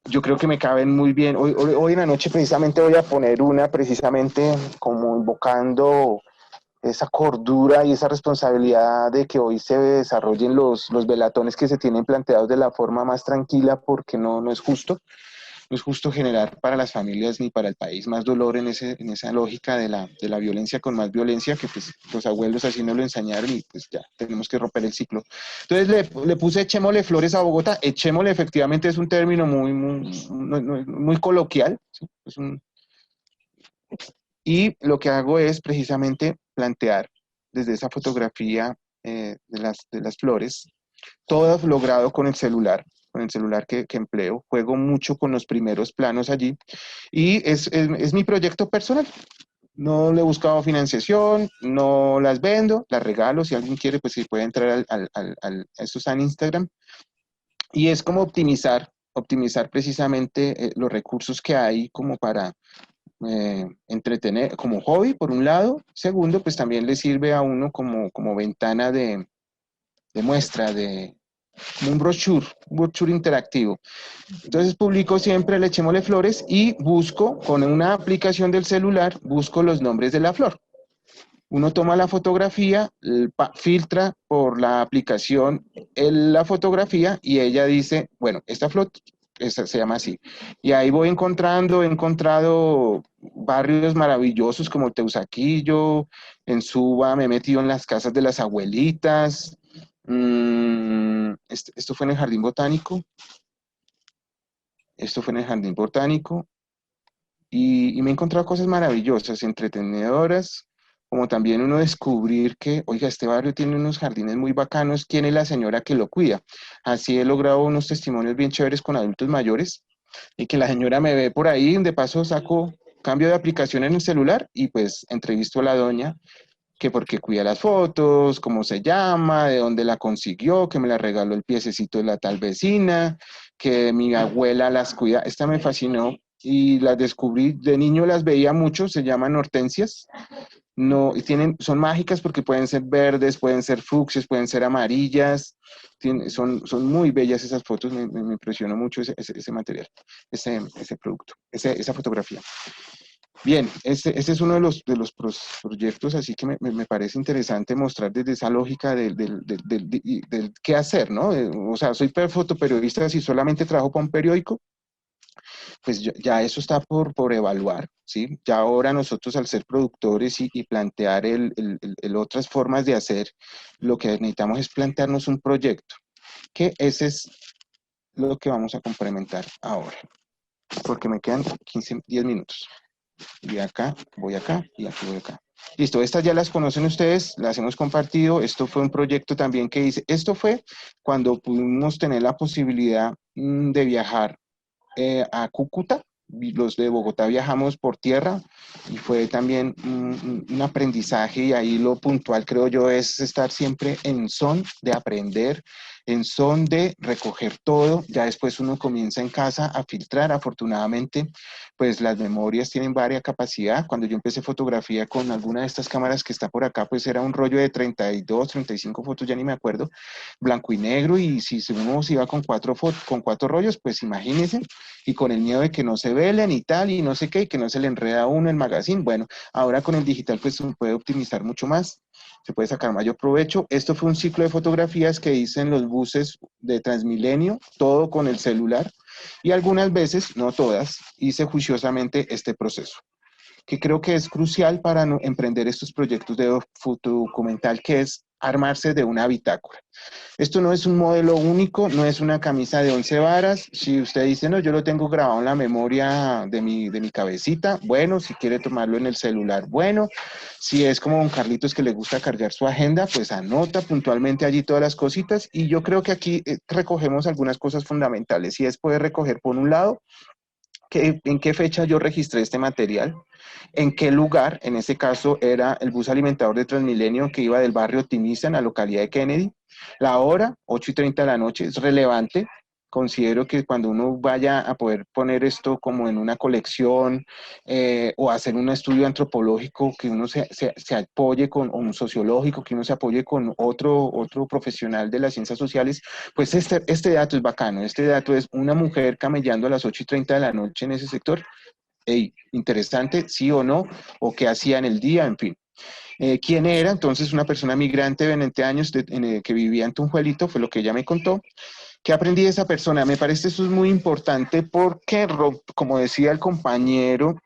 Speaker 1: Yo creo que me caben muy bien. Hoy en la noche precisamente voy a poner una precisamente como invocando esa cordura y esa responsabilidad de que hoy se desarrollen los velatones que se tienen planteados de la forma más tranquila, porque no es justo. No es justo generar para las familias ni para el país más dolor en esa lógica de la violencia con más violencia, que pues los abuelos así nos lo enseñaron y pues ya tenemos que romper el ciclo. Entonces le puse echémosle flores a Bogotá. Echémosle efectivamente es un término muy coloquial, ¿sí? Y lo que hago es precisamente plantear desde esa fotografía de las flores, todo logrado con el celular que empleo. Juego mucho con los primeros planos allí y es mi proyecto personal. No le he buscado financiación, no las vendo, las regalo. Si alguien quiere, pues sí puede entrar eso está en Instagram. Y es como optimizar precisamente los recursos que hay como para entretener, como hobby, por un lado. Segundo, pues también le sirve a uno como ventana de muestra, como un brochure interactivo. Entonces publico siempre le echémosle flores y busco con una aplicación del celular, busco los nombres de la flor. Uno toma la fotografía, filtra por la aplicación la fotografía y ella dice, bueno, esta flor se llama así. Y ahí voy encontrando, he encontrado barrios maravillosos como Teusaquillo, en Suba me he metido en las casas de las abuelitas. Esto fue en el Jardín Botánico. Esto fue en el Jardín Botánico. Y me he encontrado cosas maravillosas, entretenedoras, como también uno descubrir que, oiga, este barrio tiene unos jardines muy bacanos, ¿quién es la señora que lo cuida? Así he logrado unos testimonios bien chéveres con adultos mayores, y que la señora me ve por ahí, de paso saco cambio de aplicación en el celular, y pues entrevisto a la doña, que porque cuida las fotos, cómo se llama, de dónde la consiguió, que me la regaló el piececito de la tal vecina, que mi abuela las cuida. Esta me fascinó y las descubrí, de niño las veía mucho, se llaman hortensias. No, son mágicas porque pueden ser verdes, pueden ser fucsias, pueden ser amarillas. Son muy bellas esas fotos, me impresionó mucho ese material, ese producto, esa fotografía. Bien, este es uno de los proyectos, así que me parece interesante mostrar desde esa lógica del qué hacer, ¿no? O sea, soy fotoperiodista, si solamente trabajo para un periódico, pues ya eso está por evaluar, ¿sí? Ya ahora nosotros al ser productores y plantear otras formas de hacer, lo que necesitamos es plantearnos un proyecto, que ese es lo que vamos a complementar ahora, porque me quedan 10 minutos. Y acá, voy acá, y aquí voy acá. Listo, estas ya las conocen ustedes, las hemos compartido. Esto fue un proyecto también que hice. Esto fue cuando pudimos tener la posibilidad de viajar a Cúcuta. Los de Bogotá viajamos por tierra y fue también un aprendizaje, y ahí lo puntual creo yo es estar siempre en son de aprender, en son de recoger todo. Ya después uno comienza en casa a filtrar. Afortunadamente pues las memorias tienen varias capacidad. Cuando yo empecé fotografía con alguna de estas cámaras que está por acá, pues era un rollo de 32, 35 fotos, ya ni me acuerdo, blanco y negro, y si uno se iba con cuatro rollos, pues imagínense, y con el miedo de que no se velen y tal, y no sé qué, y que no se le enreda a uno el magazine. Bueno, ahora con el digital pues se puede optimizar mucho más, se puede sacar mayor provecho. Esto fue un ciclo de fotografías que hice en los buses de Transmilenio, todo con el celular, y algunas veces, no todas, hice juiciosamente este proceso, que creo que es crucial para emprender estos proyectos de fotodocumental, que es armarse de una bitácora. Esto no es un modelo único, no es una camisa de 11 varas. Si usted dice, no, yo lo tengo grabado en la memoria de mi cabecita, bueno, si quiere tomarlo en el celular, bueno, si es como don Carlitos que le gusta cargar su agenda, pues anota puntualmente allí todas las cositas, y yo creo que aquí recogemos algunas cosas fundamentales, y es poder recoger por un lado, en qué fecha yo registré este material, en qué lugar, en este caso era el bus alimentador de Transmilenio que iba del barrio Optimista en la localidad de Kennedy, la hora, 8:30 de la noche, es relevante. Considero que cuando uno vaya a poder poner esto como en una colección o hacer un estudio antropológico, que uno se apoye con, o un sociológico, que uno se apoye con otro profesional de las ciencias sociales, pues este dato es bacano. Este dato es una mujer camellando a las 8:30 de la noche en ese sector. Hey, interesante, sí o no, o qué hacía en el día, en fin. ¿Quién era? Entonces, una persona migrante de 20 años que vivía en Tunjuelito, fue lo que ella me contó. ¿Qué aprendí de esa persona? Me parece eso es muy importante porque, como decía el compañero,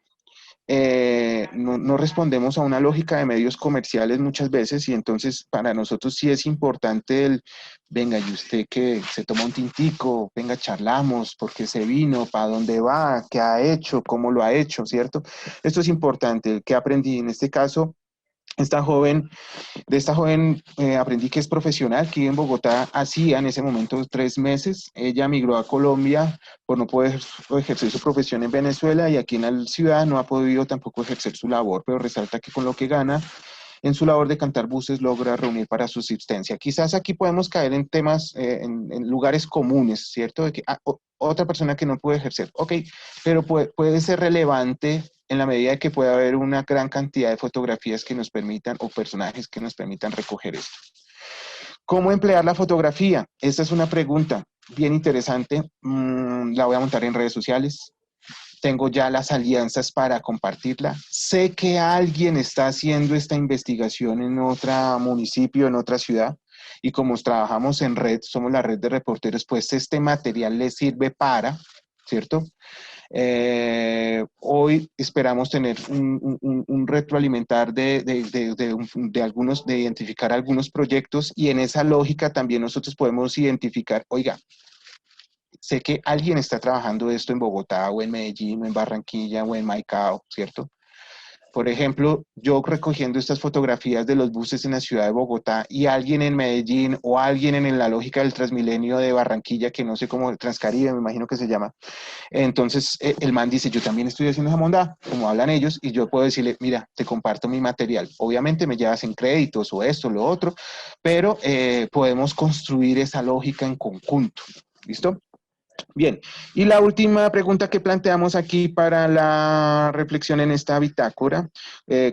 Speaker 1: no respondemos a una lógica de medios comerciales muchas veces, y entonces para nosotros sí es importante venga, y usted que se toma un tintico, venga, charlamos, por qué se vino, para dónde va, qué ha hecho, cómo lo ha hecho, ¿cierto? Esto es importante. ¿Qué aprendí? En este caso, de esta joven aprendí que es profesional, que vive en Bogotá, hacía en ese momento 3 meses. Ella migró a Colombia por no poder ejercer su profesión en Venezuela, y aquí en la ciudad no ha podido tampoco ejercer su labor, pero resalta que con lo que gana en su labor de cantar buses logra reunir para su subsistencia. Quizás aquí podemos caer en temas, en lugares comunes, ¿cierto? De que otra persona que no puede ejercer, ok, pero puede ser relevante en la medida de que pueda haber una gran cantidad de fotografías que nos permitan, o personajes que nos permitan recoger esto. ¿Cómo emplear la fotografía? Esta es una pregunta bien interesante. La voy a montar en redes sociales. Tengo ya las alianzas para compartirla. Sé que alguien está haciendo esta investigación en otro municipio, en otra ciudad, y como trabajamos en red, somos la red de reporteros, pues este material les sirve para ¿cierto? Hoy esperamos tener un retroalimentar de algunos, de identificar algunos proyectos, y en esa lógica también nosotros podemos identificar, oiga, sé que alguien está trabajando esto en Bogotá o en Medellín o en Barranquilla o en Maicao, ¿cierto? Por ejemplo, yo recogiendo estas fotografías de los buses en la ciudad de Bogotá y alguien en Medellín o alguien en la lógica del Transmilenio de Barranquilla, que no sé cómo, Transcaribe me imagino que se llama. Entonces el man dice, yo también estoy haciendo esa monda, como hablan ellos, y yo puedo decirle, mira, te comparto mi material. Obviamente me llevas en créditos o esto, lo otro, pero podemos construir esa lógica en conjunto. ¿Listo? Bien, y la última pregunta que planteamos aquí para la reflexión en esta bitácora,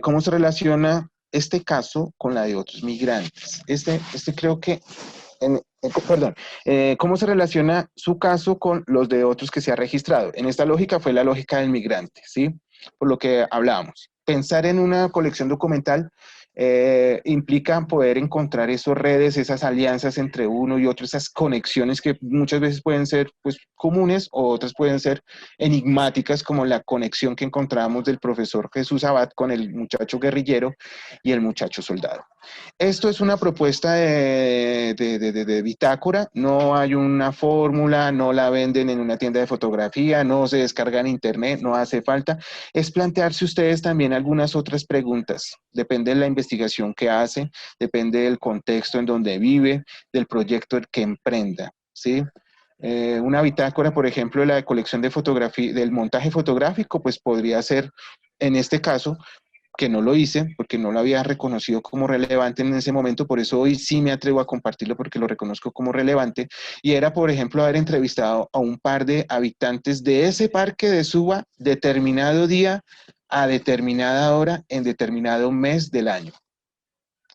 Speaker 1: ¿cómo se relaciona este caso con la de otros migrantes? Este creo que, ¿cómo se relaciona su caso con los de otros que se ha registrado? En esta lógica fue la lógica del migrante, ¿sí? Por lo que hablábamos. Pensar en una colección documental implica poder encontrar esas redes, esas alianzas entre uno y otro, esas conexiones que muchas veces pueden ser pues, comunes, o otras pueden ser enigmáticas, como la conexión que encontramos del profesor Jesús Abad con el muchacho guerrillero y el muchacho soldado. Esto es una propuesta de bitácora, no hay una fórmula, no la venden en una tienda de fotografía, no se descarga en internet, no hace falta. Es plantearse ustedes también algunas otras preguntas. Depende de la investigación que hace, depende del contexto en donde vive, del proyecto que emprenda, ¿sí? Una bitácora, por ejemplo, de la colección de fotografía, del montaje fotográfico, pues podría ser, en este caso, que no lo hice, porque no lo había reconocido como relevante en ese momento, por eso hoy sí me atrevo a compartirlo, porque lo reconozco como relevante, y era, por ejemplo, haber entrevistado a un par de habitantes de ese parque de Suba, determinado día, a determinada hora, en determinado mes del año.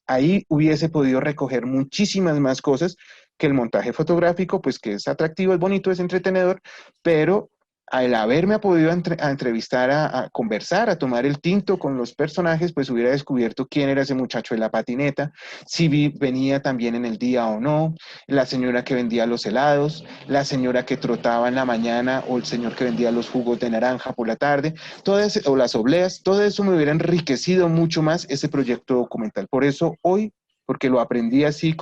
Speaker 1: Ahí hubiese podido recoger muchísimas más cosas que el montaje fotográfico, pues que es atractivo, es bonito, es entretenedor, pero al haberme podido a entrevistar, a conversar, a tomar el tinto con los personajes, pues hubiera descubierto quién era ese muchacho de la patineta, si venía también en el día o no, la señora que vendía los helados, la señora que trotaba en la mañana, o el señor que vendía los jugos de naranja por la tarde, o las obleas, todo eso me hubiera enriquecido mucho más ese proyecto documental. Por eso hoy, porque lo aprendí así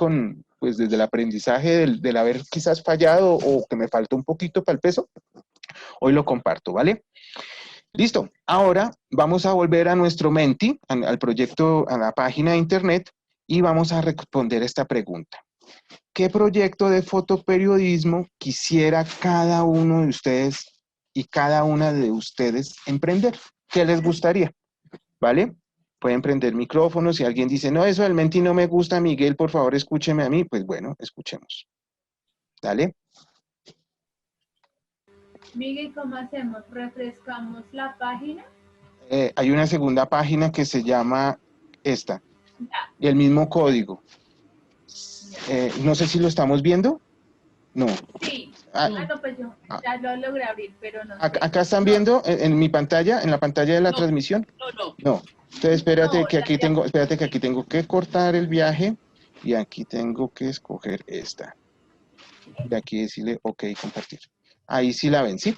Speaker 1: pues desde el aprendizaje del haber quizás fallado o que me faltó un poquito para el peso, hoy lo comparto, ¿vale? Listo. Ahora vamos a volver a nuestro Menti, al proyecto, a la página de internet, y vamos a responder esta pregunta. ¿Qué proyecto de fotoperiodismo quisiera cada uno de ustedes y cada una de ustedes emprender? ¿Qué les gustaría? ¿Vale? Pueden prender micrófonos. Si alguien dice, no, eso del Menti no me gusta, Miguel, por favor, escúcheme a mí. Pues bueno, escuchemos. ¿Dale?
Speaker 2: Miguel, ¿cómo hacemos? ¿Refrescamos la página?
Speaker 1: Hay una segunda página que se llama esta.
Speaker 2: Ya.
Speaker 1: Y el mismo código. No sé si lo estamos viendo. No.
Speaker 2: Sí.
Speaker 1: Ah,
Speaker 2: no, pues yo ya lo logré abrir, pero no sé.
Speaker 1: Acá están viendo en mi pantalla, en la pantalla de la transmisión. No. Entonces espérate que aquí tengo que cortar el viaje y aquí tengo que escoger esta. Y aquí decirle OK, compartir. Ahí sí la ven, ¿sí?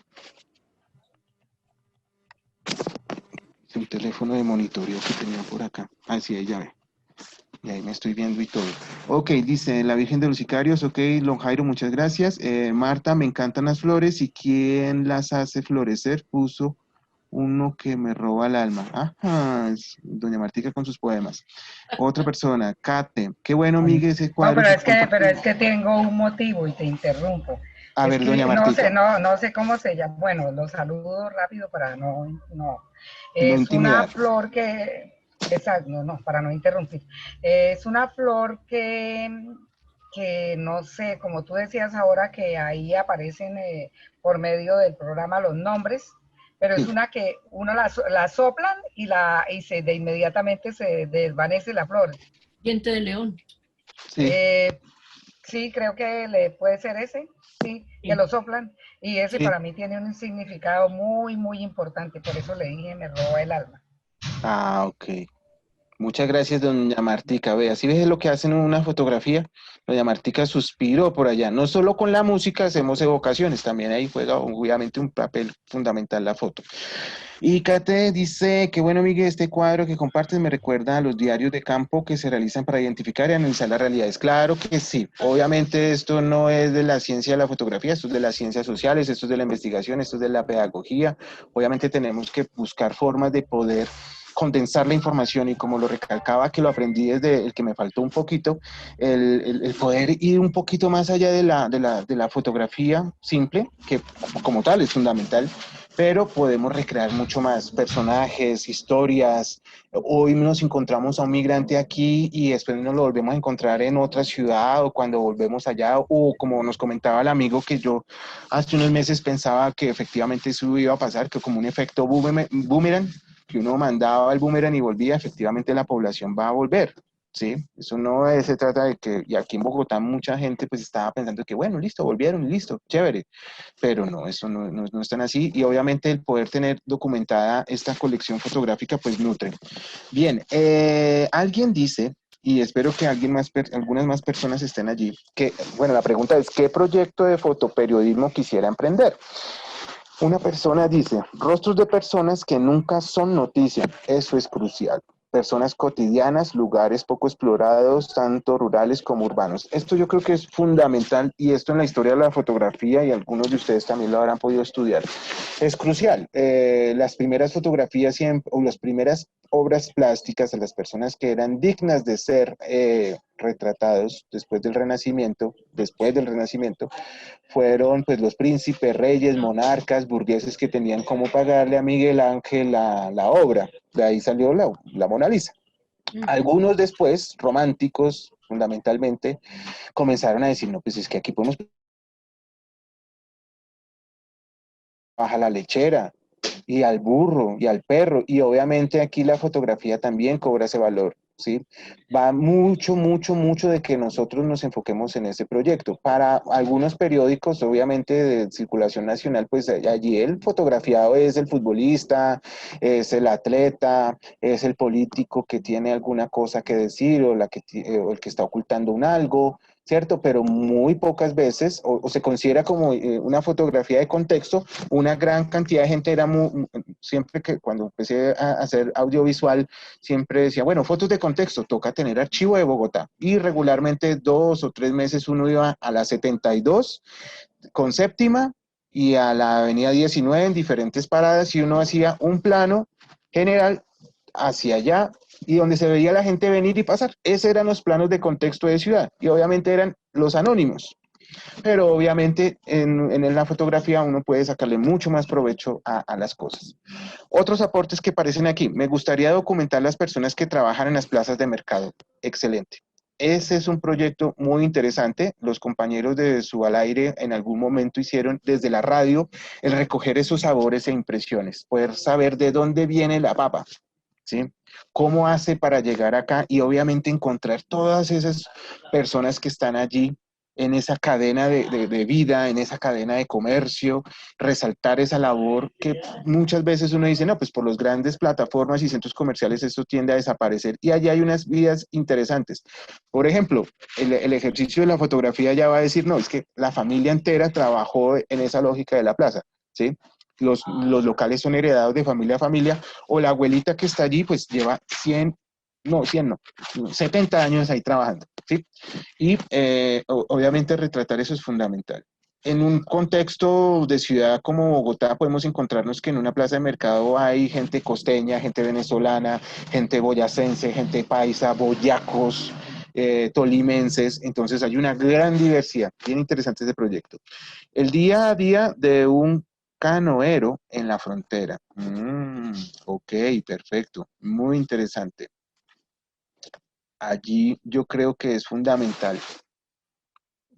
Speaker 1: Es un teléfono de monitoreo que tenía por acá. Ah, sí, ahí ya ve. Y ahí me estoy viendo y todo. OK, dice la Virgen de los Sicarios. OK, Lon Jairo, muchas gracias. Marta, me encantan las flores. ¿Y quién las hace florecer? Puso uno que me roba el alma. Ajá, es doña Martica con sus poemas. Otra persona, Kate. Qué bueno, Miguel, ese cuadro.
Speaker 9: No, pero es que tengo un motivo y te interrumpo.
Speaker 1: A ver, doña Martica.
Speaker 9: No sé cómo se llama. Bueno, lo saludo rápido para no. Es una flor que, exacto, no, para no interrumpir. Es una flor que no sé, como tú decías ahora, que ahí aparecen por medio del programa los nombres, pero es una que uno la soplan y inmediatamente se desvanece la flor.
Speaker 3: Diente de león.
Speaker 1: Sí.
Speaker 9: Sí, creo que puede ser ese, sí, que lo soplan. Y ese para mí tiene un significado muy, muy importante. Por eso le dije, me roba el alma.
Speaker 1: Ah, OK. Muchas gracias, doña Martica. Vea, si ves lo que hacen en una fotografía, doña Martica suspiró por allá. No solo con la música hacemos evocaciones, también ahí juega obviamente un papel fundamental la foto. Y Kate dice que bueno, Miguel, este cuadro que compartes me recuerda a los diarios de campo que se realizan para identificar y analizar las realidades. Claro que sí. Obviamente esto no es de la ciencia de la fotografía, esto es de las ciencias sociales, esto es de la investigación, esto es de la pedagogía. Obviamente tenemos que buscar formas de poder condensar la información y como lo recalcaba que lo aprendí desde el que me faltó un poquito, el poder ir un poquito más allá de la fotografía simple, que como tal es fundamental, pero podemos recrear mucho más personajes, historias. Hoy nos encontramos a un migrante aquí y después nos lo volvemos a encontrar en otra ciudad o cuando volvemos allá, o como nos comentaba el amigo que yo hace unos meses pensaba que efectivamente eso iba a pasar, que como un efecto boomerang, que uno mandaba el boomerang y volvía, efectivamente la población va a volver, ¿sí? Eso no se trata de que, y aquí en Bogotá mucha gente pues estaba pensando que bueno, listo, volvieron, listo, chévere, pero no, eso no es tan así, y obviamente el poder tener documentada esta colección fotográfica pues nutre. Bien, alguien dice, y espero que algunas más personas estén allí, que, bueno, la pregunta es, ¿qué proyecto de fotoperiodismo quisiera emprender? Una persona dice, rostros de personas que nunca son noticia, eso es crucial. Personas cotidianas, lugares poco explorados, tanto rurales como urbanos. Esto yo creo que es fundamental y esto en la historia de la fotografía y algunos de ustedes también lo habrán podido estudiar. Es crucial. Las primeras fotografías o las primeras obras plásticas de las personas que eran dignas de ser retratados después del Renacimiento, fueron pues los príncipes, reyes, monarcas, burgueses que tenían cómo pagarle a Miguel Ángel la obra. De ahí salió la Mona Lisa. Algunos después, románticos fundamentalmente, comenzaron a decir, no, pues es que aquí podemos bajar la lechera, y al burro, y al perro, y obviamente aquí la fotografía también cobra ese valor, ¿sí? Va mucho de que nosotros nos enfoquemos en ese proyecto. Para algunos periódicos, obviamente, de circulación nacional, pues allí el fotografiado es el futbolista, es el atleta, es el político que tiene alguna cosa que decir, o el que está ocultando un algo, ¿cierto? Pero muy pocas veces, o se considera como una fotografía de contexto. Una gran cantidad de gente siempre que cuando empecé a hacer audiovisual, siempre decía, bueno, fotos de contexto, toca tener archivo de Bogotá. Y regularmente 2 o 3 meses uno iba a la 72 con séptima y a la avenida 19 en diferentes paradas y uno hacía un plano general hacia allá y donde se veía la gente venir y pasar. Esos eran los planos de contexto de ciudad y obviamente eran los anónimos. Pero obviamente en la fotografía uno puede sacarle mucho más provecho a las cosas. Otros aportes que aparecen aquí. Me gustaría documentar las personas que trabajan en las plazas de mercado. Excelente. Ese es un proyecto muy interesante. Los compañeros de Su al Aire en algún momento hicieron desde la radio el recoger esos sabores e impresiones, poder saber de dónde viene la papa, ¿sí? ¿Cómo hace para llegar acá? Y obviamente encontrar todas esas personas que están allí en esa cadena de vida, en esa cadena de comercio, resaltar esa labor que muchas veces uno dice, no, pues por las grandes plataformas y centros comerciales esto tiende a desaparecer y allí hay unas vidas interesantes. Por ejemplo, el ejercicio de la fotografía ya va a decir, no, es que la familia entera trabajó en esa lógica de la plaza, ¿sí? Los locales son heredados de familia a familia, o la abuelita que está allí pues lleva 70 años ahí trabajando, ¿sí? Y obviamente retratar eso es fundamental. En un contexto de ciudad como Bogotá podemos encontrarnos que en una plaza de mercado hay gente costeña, gente venezolana, gente boyacense, gente paisa, boyacos, tolimenses, entonces hay una gran diversidad. Bien interesante ese proyecto. El día a día de un canoero en la frontera. Ok, perfecto, muy interesante. Allí yo creo que es fundamental.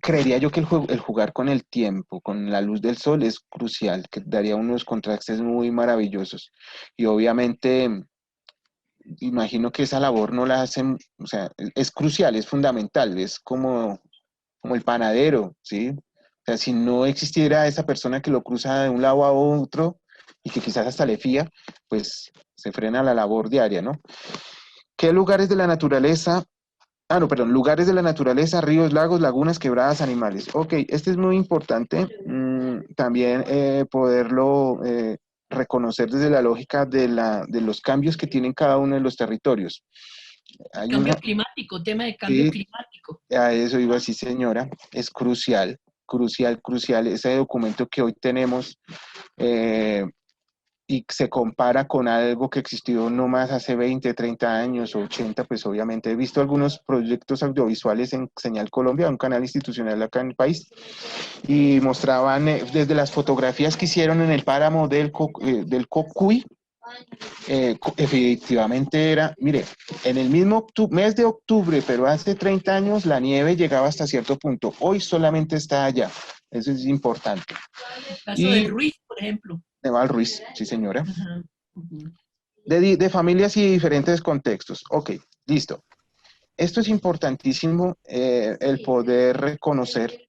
Speaker 1: Creería yo que el jugar con el tiempo, con la luz del sol es crucial, que daría unos contrastes muy maravillosos. Y obviamente, imagino que esa labor no la hacen, o sea, es crucial, es fundamental, es como el panadero, ¿sí? O sea, si no existiera esa persona que lo cruza de un lado a otro y que quizás hasta le fía, pues se frena la labor diaria, ¿no? ¿Qué lugares de la naturaleza? Ah, no, perdón, lugares de la naturaleza, ríos, lagos, lagunas, quebradas, animales. Ok, este es muy importante, también poderlo reconocer desde la lógica de los cambios que tienen cada uno de los territorios. Hay
Speaker 3: Cambio
Speaker 1: una,
Speaker 3: climático, tema de cambio climático.
Speaker 1: a eso iba así, señora, es crucial, crucial, crucial. Ese documento que hoy tenemos y se compara con algo que existió no más hace 20, 30 años o 80, pues obviamente he visto algunos proyectos audiovisuales en Señal Colombia, un canal institucional acá en el país, y mostraban desde las fotografías que hicieron en el páramo del Cocuy, efectivamente era, mire, en el mismo mes de octubre, pero hace 30 años, la nieve llegaba hasta cierto punto. Hoy solamente está allá. Eso es importante.
Speaker 3: El caso del Ruiz, por ejemplo.
Speaker 1: Neval Ruiz, sí, señora.
Speaker 3: Ajá. Uh-huh.
Speaker 1: De familias y diferentes contextos. Ok, listo. Esto es importantísimo, el poder reconocer.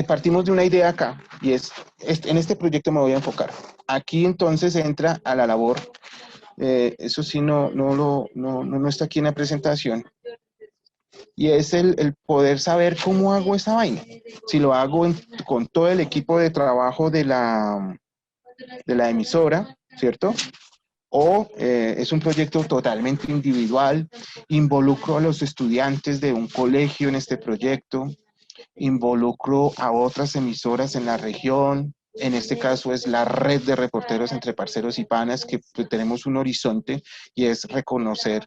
Speaker 1: Partimos de una idea acá, y en este proyecto me voy a enfocar. Aquí entonces entra a la labor, eso sí no está aquí en la presentación, y es el poder saber cómo hago esa vaina. Si lo hago con todo el equipo de trabajo de la emisora, ¿cierto? O es un proyecto totalmente individual, involucro a los estudiantes de un colegio en este proyecto, involucro a otras emisoras en la región, en este caso es la red de reporteros entre parceros y panas, que pues, tenemos un horizonte y es reconocer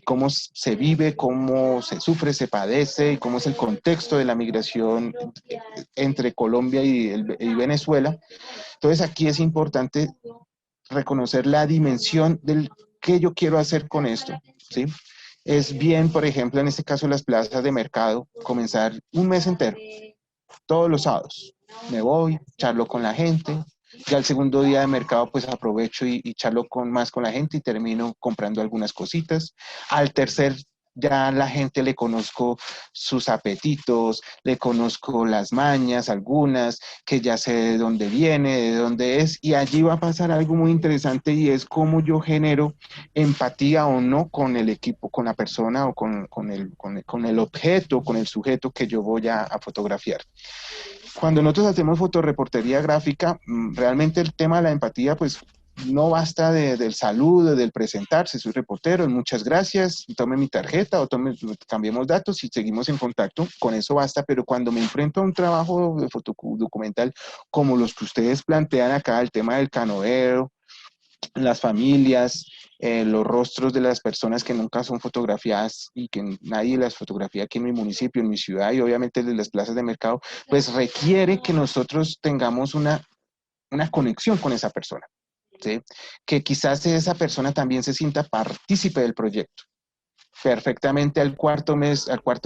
Speaker 1: cómo se vive, cómo se sufre, se padece y cómo es el contexto de la migración entre Colombia y Venezuela. Entonces aquí es importante reconocer la dimensión del qué yo quiero hacer con esto, ¿sí? Es bien, por ejemplo, en este caso las plazas de mercado, comenzar un mes entero, todos los sábados. Me voy, charlo con la gente, ya el segundo día de mercado pues aprovecho y charlo más con la gente y termino comprando algunas cositas. Al tercer ya la gente le conozco sus apetitos, le conozco las mañas, algunas, que ya sé de dónde viene, de dónde es, y allí va a pasar algo muy interesante y es cómo yo genero empatía o no con el equipo, con la persona o con el objeto, con el sujeto que yo voy a fotografiar. Cuando nosotros hacemos fotoreportería gráfica, realmente el tema de la empatía, pues no basta del saludo, del presentarse, soy reportero, muchas gracias, tome mi tarjeta o cambiemos datos y seguimos en contacto, con eso basta, pero cuando me enfrento a un trabajo de fotodocumental como los que ustedes plantean acá, el tema del canoero, las familias, los rostros de las personas que nunca son fotografiadas y que nadie las fotografía aquí en mi municipio, en mi ciudad y obviamente de las plazas de mercado, pues requiere que nosotros tengamos una conexión con esa persona, ¿sí? Que quizás esa persona también se sienta partícipe del proyecto. Perfectamente al cuarto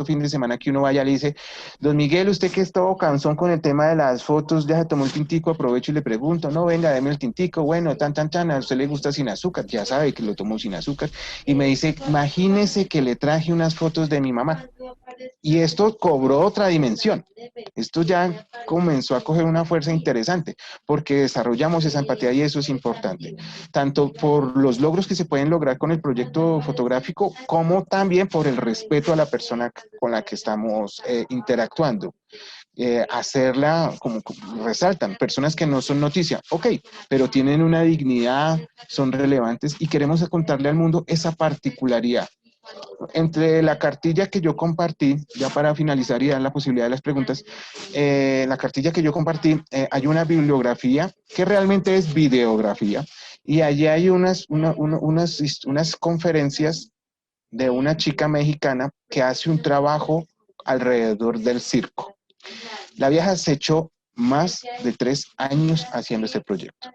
Speaker 1: fin de semana que uno vaya le dice, don Miguel, usted que es todo cansón con el tema de las fotos, ya se tomó el tintico, aprovecho y le pregunto, no, venga, deme el tintico, bueno, a usted le gusta sin azúcar, ya sabe que lo tomo sin azúcar, y me dice, imagínese que le traje unas fotos de mi mamá, y esto cobró otra dimensión, esto ya comenzó a coger una fuerza interesante, porque desarrollamos esa empatía y eso es importante, tanto por los logros que se pueden lograr con el proyecto fotográfico, como también por el respeto a la persona con la que estamos interactuando. Hacerla, como resaltan, personas que no son noticia, ok, pero tienen una dignidad, son relevantes y queremos contarle al mundo esa particularidad. Entre la cartilla que yo compartí, ya para finalizar y dar la posibilidad de las preguntas, la cartilla que yo compartí, hay una bibliografía que realmente es videografía y allí hay unas conferencias de una chica mexicana que hace un trabajo alrededor del circo. La vieja se echó más de 3 años haciendo este proyecto.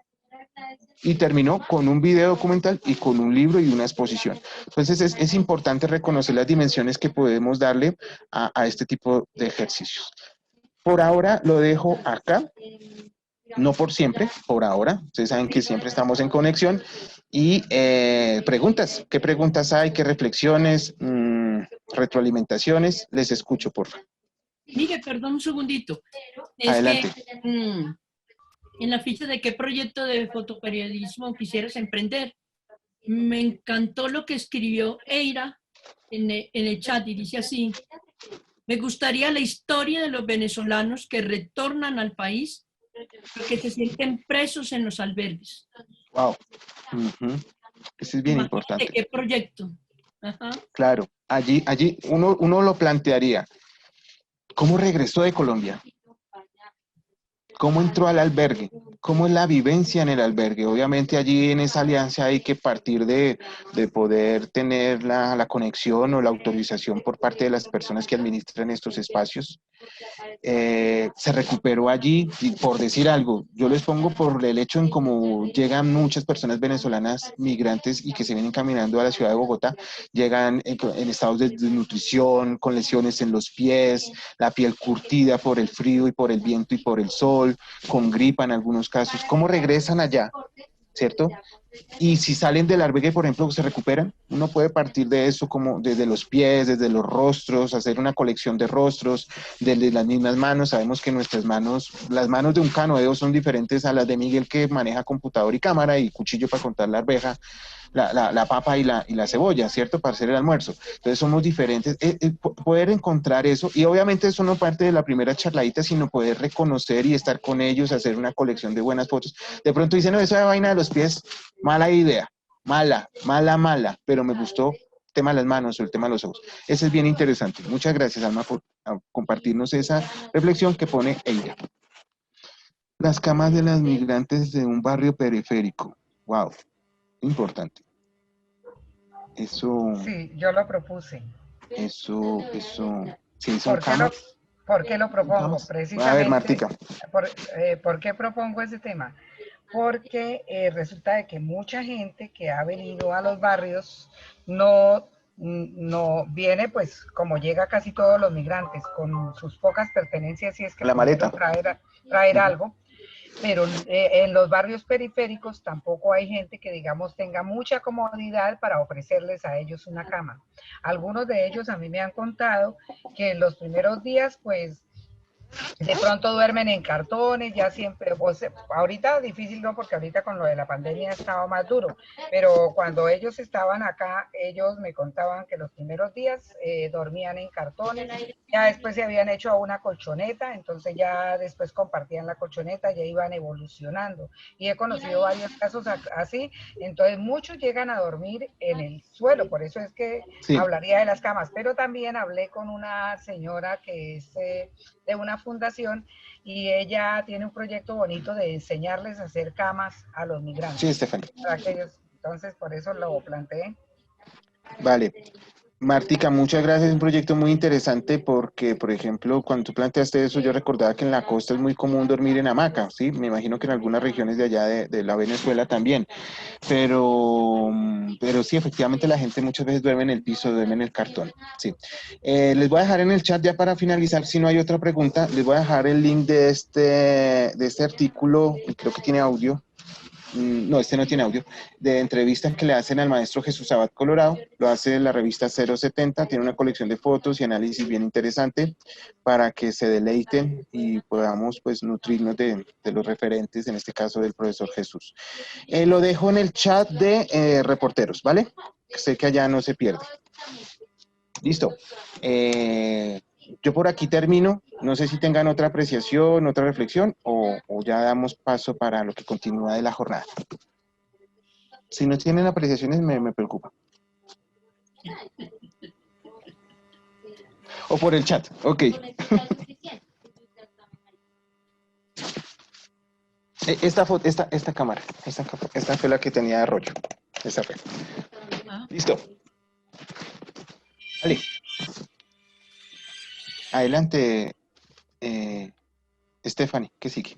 Speaker 1: Y terminó con un video documental y con un libro y una exposición. Entonces es importante reconocer las dimensiones que podemos darle a este tipo de ejercicios. Por ahora lo dejo acá, no por siempre, por ahora. Ustedes saben que siempre estamos en conexión. Y preguntas, ¿qué preguntas hay? ¿Qué reflexiones? ¿Retroalimentaciones? Les escucho, por favor.
Speaker 3: Mire, perdón un segundito. Es
Speaker 1: adelante.
Speaker 3: En la ficha de qué proyecto de fotoperiodismo quisieras emprender. Me encantó lo que escribió Eira en el chat y dice así: me gustaría la historia de los venezolanos que retornan al país y que se sienten presos en los albergues.
Speaker 1: Wow. Eso es bien
Speaker 3: Imagínate
Speaker 1: importante.
Speaker 3: qué proyecto. Ajá.
Speaker 1: Claro, allí uno lo plantearía. ¿Cómo regresó de Colombia? ¿Cómo entró al albergue? ¿Cómo es la vivencia en el albergue? Obviamente allí en esa alianza hay que partir de poder tener la conexión o la autorización por parte de las personas que administran estos espacios. Se recuperó allí, y por decir algo, yo les pongo por el hecho en cómo llegan muchas personas venezolanas migrantes y que se vienen caminando a la ciudad de Bogotá, llegan en estados de desnutrición, con lesiones en los pies, la piel curtida por el frío y por el viento y por el sol, con gripa en algunos casos. ¿Cómo regresan allá? ¿Cierto? Y si salen del albergue, por ejemplo, se recuperan, uno puede partir de eso como desde los pies, desde los rostros, hacer una colección de rostros, desde las mismas manos. Sabemos que nuestras manos, las manos de un canoeo son diferentes a las de Miguel, que maneja computador y cámara y cuchillo para cortar la arveja, la papa y la cebolla, ¿cierto? Para hacer el almuerzo. Entonces somos diferentes. Poder encontrar eso, y obviamente eso no parte de la primera charladita, sino poder reconocer y estar con ellos, hacer una colección de buenas fotos. De pronto dicen, no, esa vaina de los pies, mala idea, mala, pero me gustó el tema de las manos o el tema de los ojos. Ese es bien interesante. Muchas gracias, Alma, por compartirnos esa reflexión que pone ella. Las camas de las migrantes de un barrio periférico. Wow. Importante. Eso.
Speaker 9: Sí, yo lo propuse.
Speaker 1: Eso. Sí, son
Speaker 9: ¿Por qué lo propongo? Precisamente.
Speaker 1: A ver, Martica.
Speaker 9: ¿Por qué propongo ese tema? Porque resulta de que mucha gente que ha venido a los barrios no viene, pues, como llega casi todos los migrantes, con sus pocas pertenencias, y es que
Speaker 1: la maleta
Speaker 9: traer algo. Pero en los barrios periféricos tampoco hay gente que, digamos, tenga mucha comodidad para ofrecerles a ellos una cama. Algunos de ellos a mí me han contado que en los primeros días, pues, de pronto duermen en cartones, ya siempre, ahorita difícil no, porque ahorita con lo de la pandemia estaba más duro, pero cuando ellos estaban acá, ellos me contaban que los primeros días dormían en cartones, ya después se habían hecho a una colchoneta, entonces ya después compartían la colchoneta, ya iban evolucionando, y he conocido varios casos así. Entonces muchos llegan a dormir en el suelo, por eso es que hablaría de las camas, pero también hablé con una señora que es de una fundación, y ella tiene un proyecto bonito de enseñarles a hacer camas a los migrantes.
Speaker 1: Sí, Estefany.
Speaker 9: Entonces, por eso lo planteé.
Speaker 1: Vale. Martica, muchas gracias. Es un proyecto muy interesante porque, por ejemplo, cuando tú planteaste eso, yo recordaba que en la costa es muy común dormir en hamaca, ¿sí? Me imagino que en algunas regiones de allá de la Venezuela también. Pero sí, efectivamente la gente muchas veces duerme en el piso, duerme en el cartón, sí. Les voy a dejar en el chat ya para finalizar, si no hay otra pregunta, les voy a dejar el link de este artículo, creo que tiene audio. No, este no tiene audio, de entrevistas que le hacen al maestro Jesús Abad Colorado, lo hace la revista 070, tiene una colección de fotos y análisis bien interesante para que se deleiten y podamos, pues, nutrirnos de los referentes, en este caso del profesor Jesús. Lo dejo en el chat de reporteros, ¿vale? Sé que allá no se pierde. Listo. Yo por aquí termino. No sé si tengan otra apreciación, otra reflexión, o ya damos paso para lo que continúa de la jornada. Si no tienen apreciaciones, me preocupa. O por el chat, ok. Esta cámara, esta fue la que tenía de rollo. Esta fue. Listo. Vale. Adelante, Estefany, ¿qué sigue?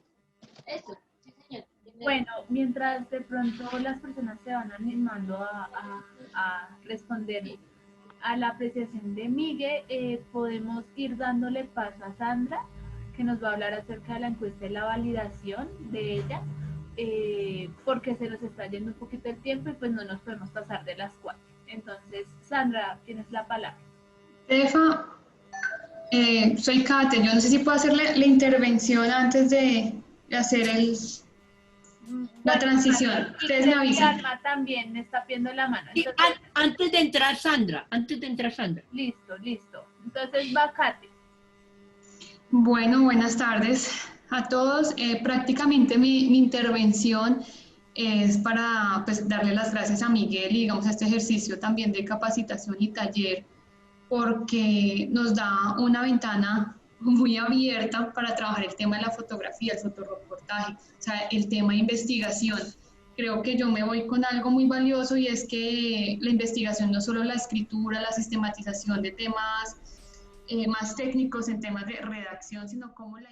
Speaker 2: Bueno, mientras de pronto las personas se van animando a responder a la apreciación de Miguel, podemos ir dándole paso a Sandra, que nos va a hablar acerca de la encuesta y la validación de ella, porque se nos está yendo un poquito el tiempo y pues no nos podemos pasar de las 4. Entonces, Sandra, tienes la palabra.
Speaker 10: Estefa, soy Kate. Yo no sé si puedo hacer la intervención antes de hacer La transición. Ustedes me avisan.
Speaker 2: Alma también está pidiendo la mano.
Speaker 3: Sí,
Speaker 2: Entonces,
Speaker 3: antes de entrar Sandra,
Speaker 2: listo. Entonces va Katy.
Speaker 10: Bueno, buenas tardes a todos. Prácticamente mi intervención es para pues, darle las gracias a Miguel y digamos a este ejercicio también de capacitación y taller, porque nos da una ventana muy abierta para trabajar el tema de la fotografía, el fotoreportaje, o sea, el tema de investigación. Creo que yo me voy con algo muy valioso y es que la investigación no solo la escritura, la sistematización de temas más técnicos en temas de redacción, sino cómo la...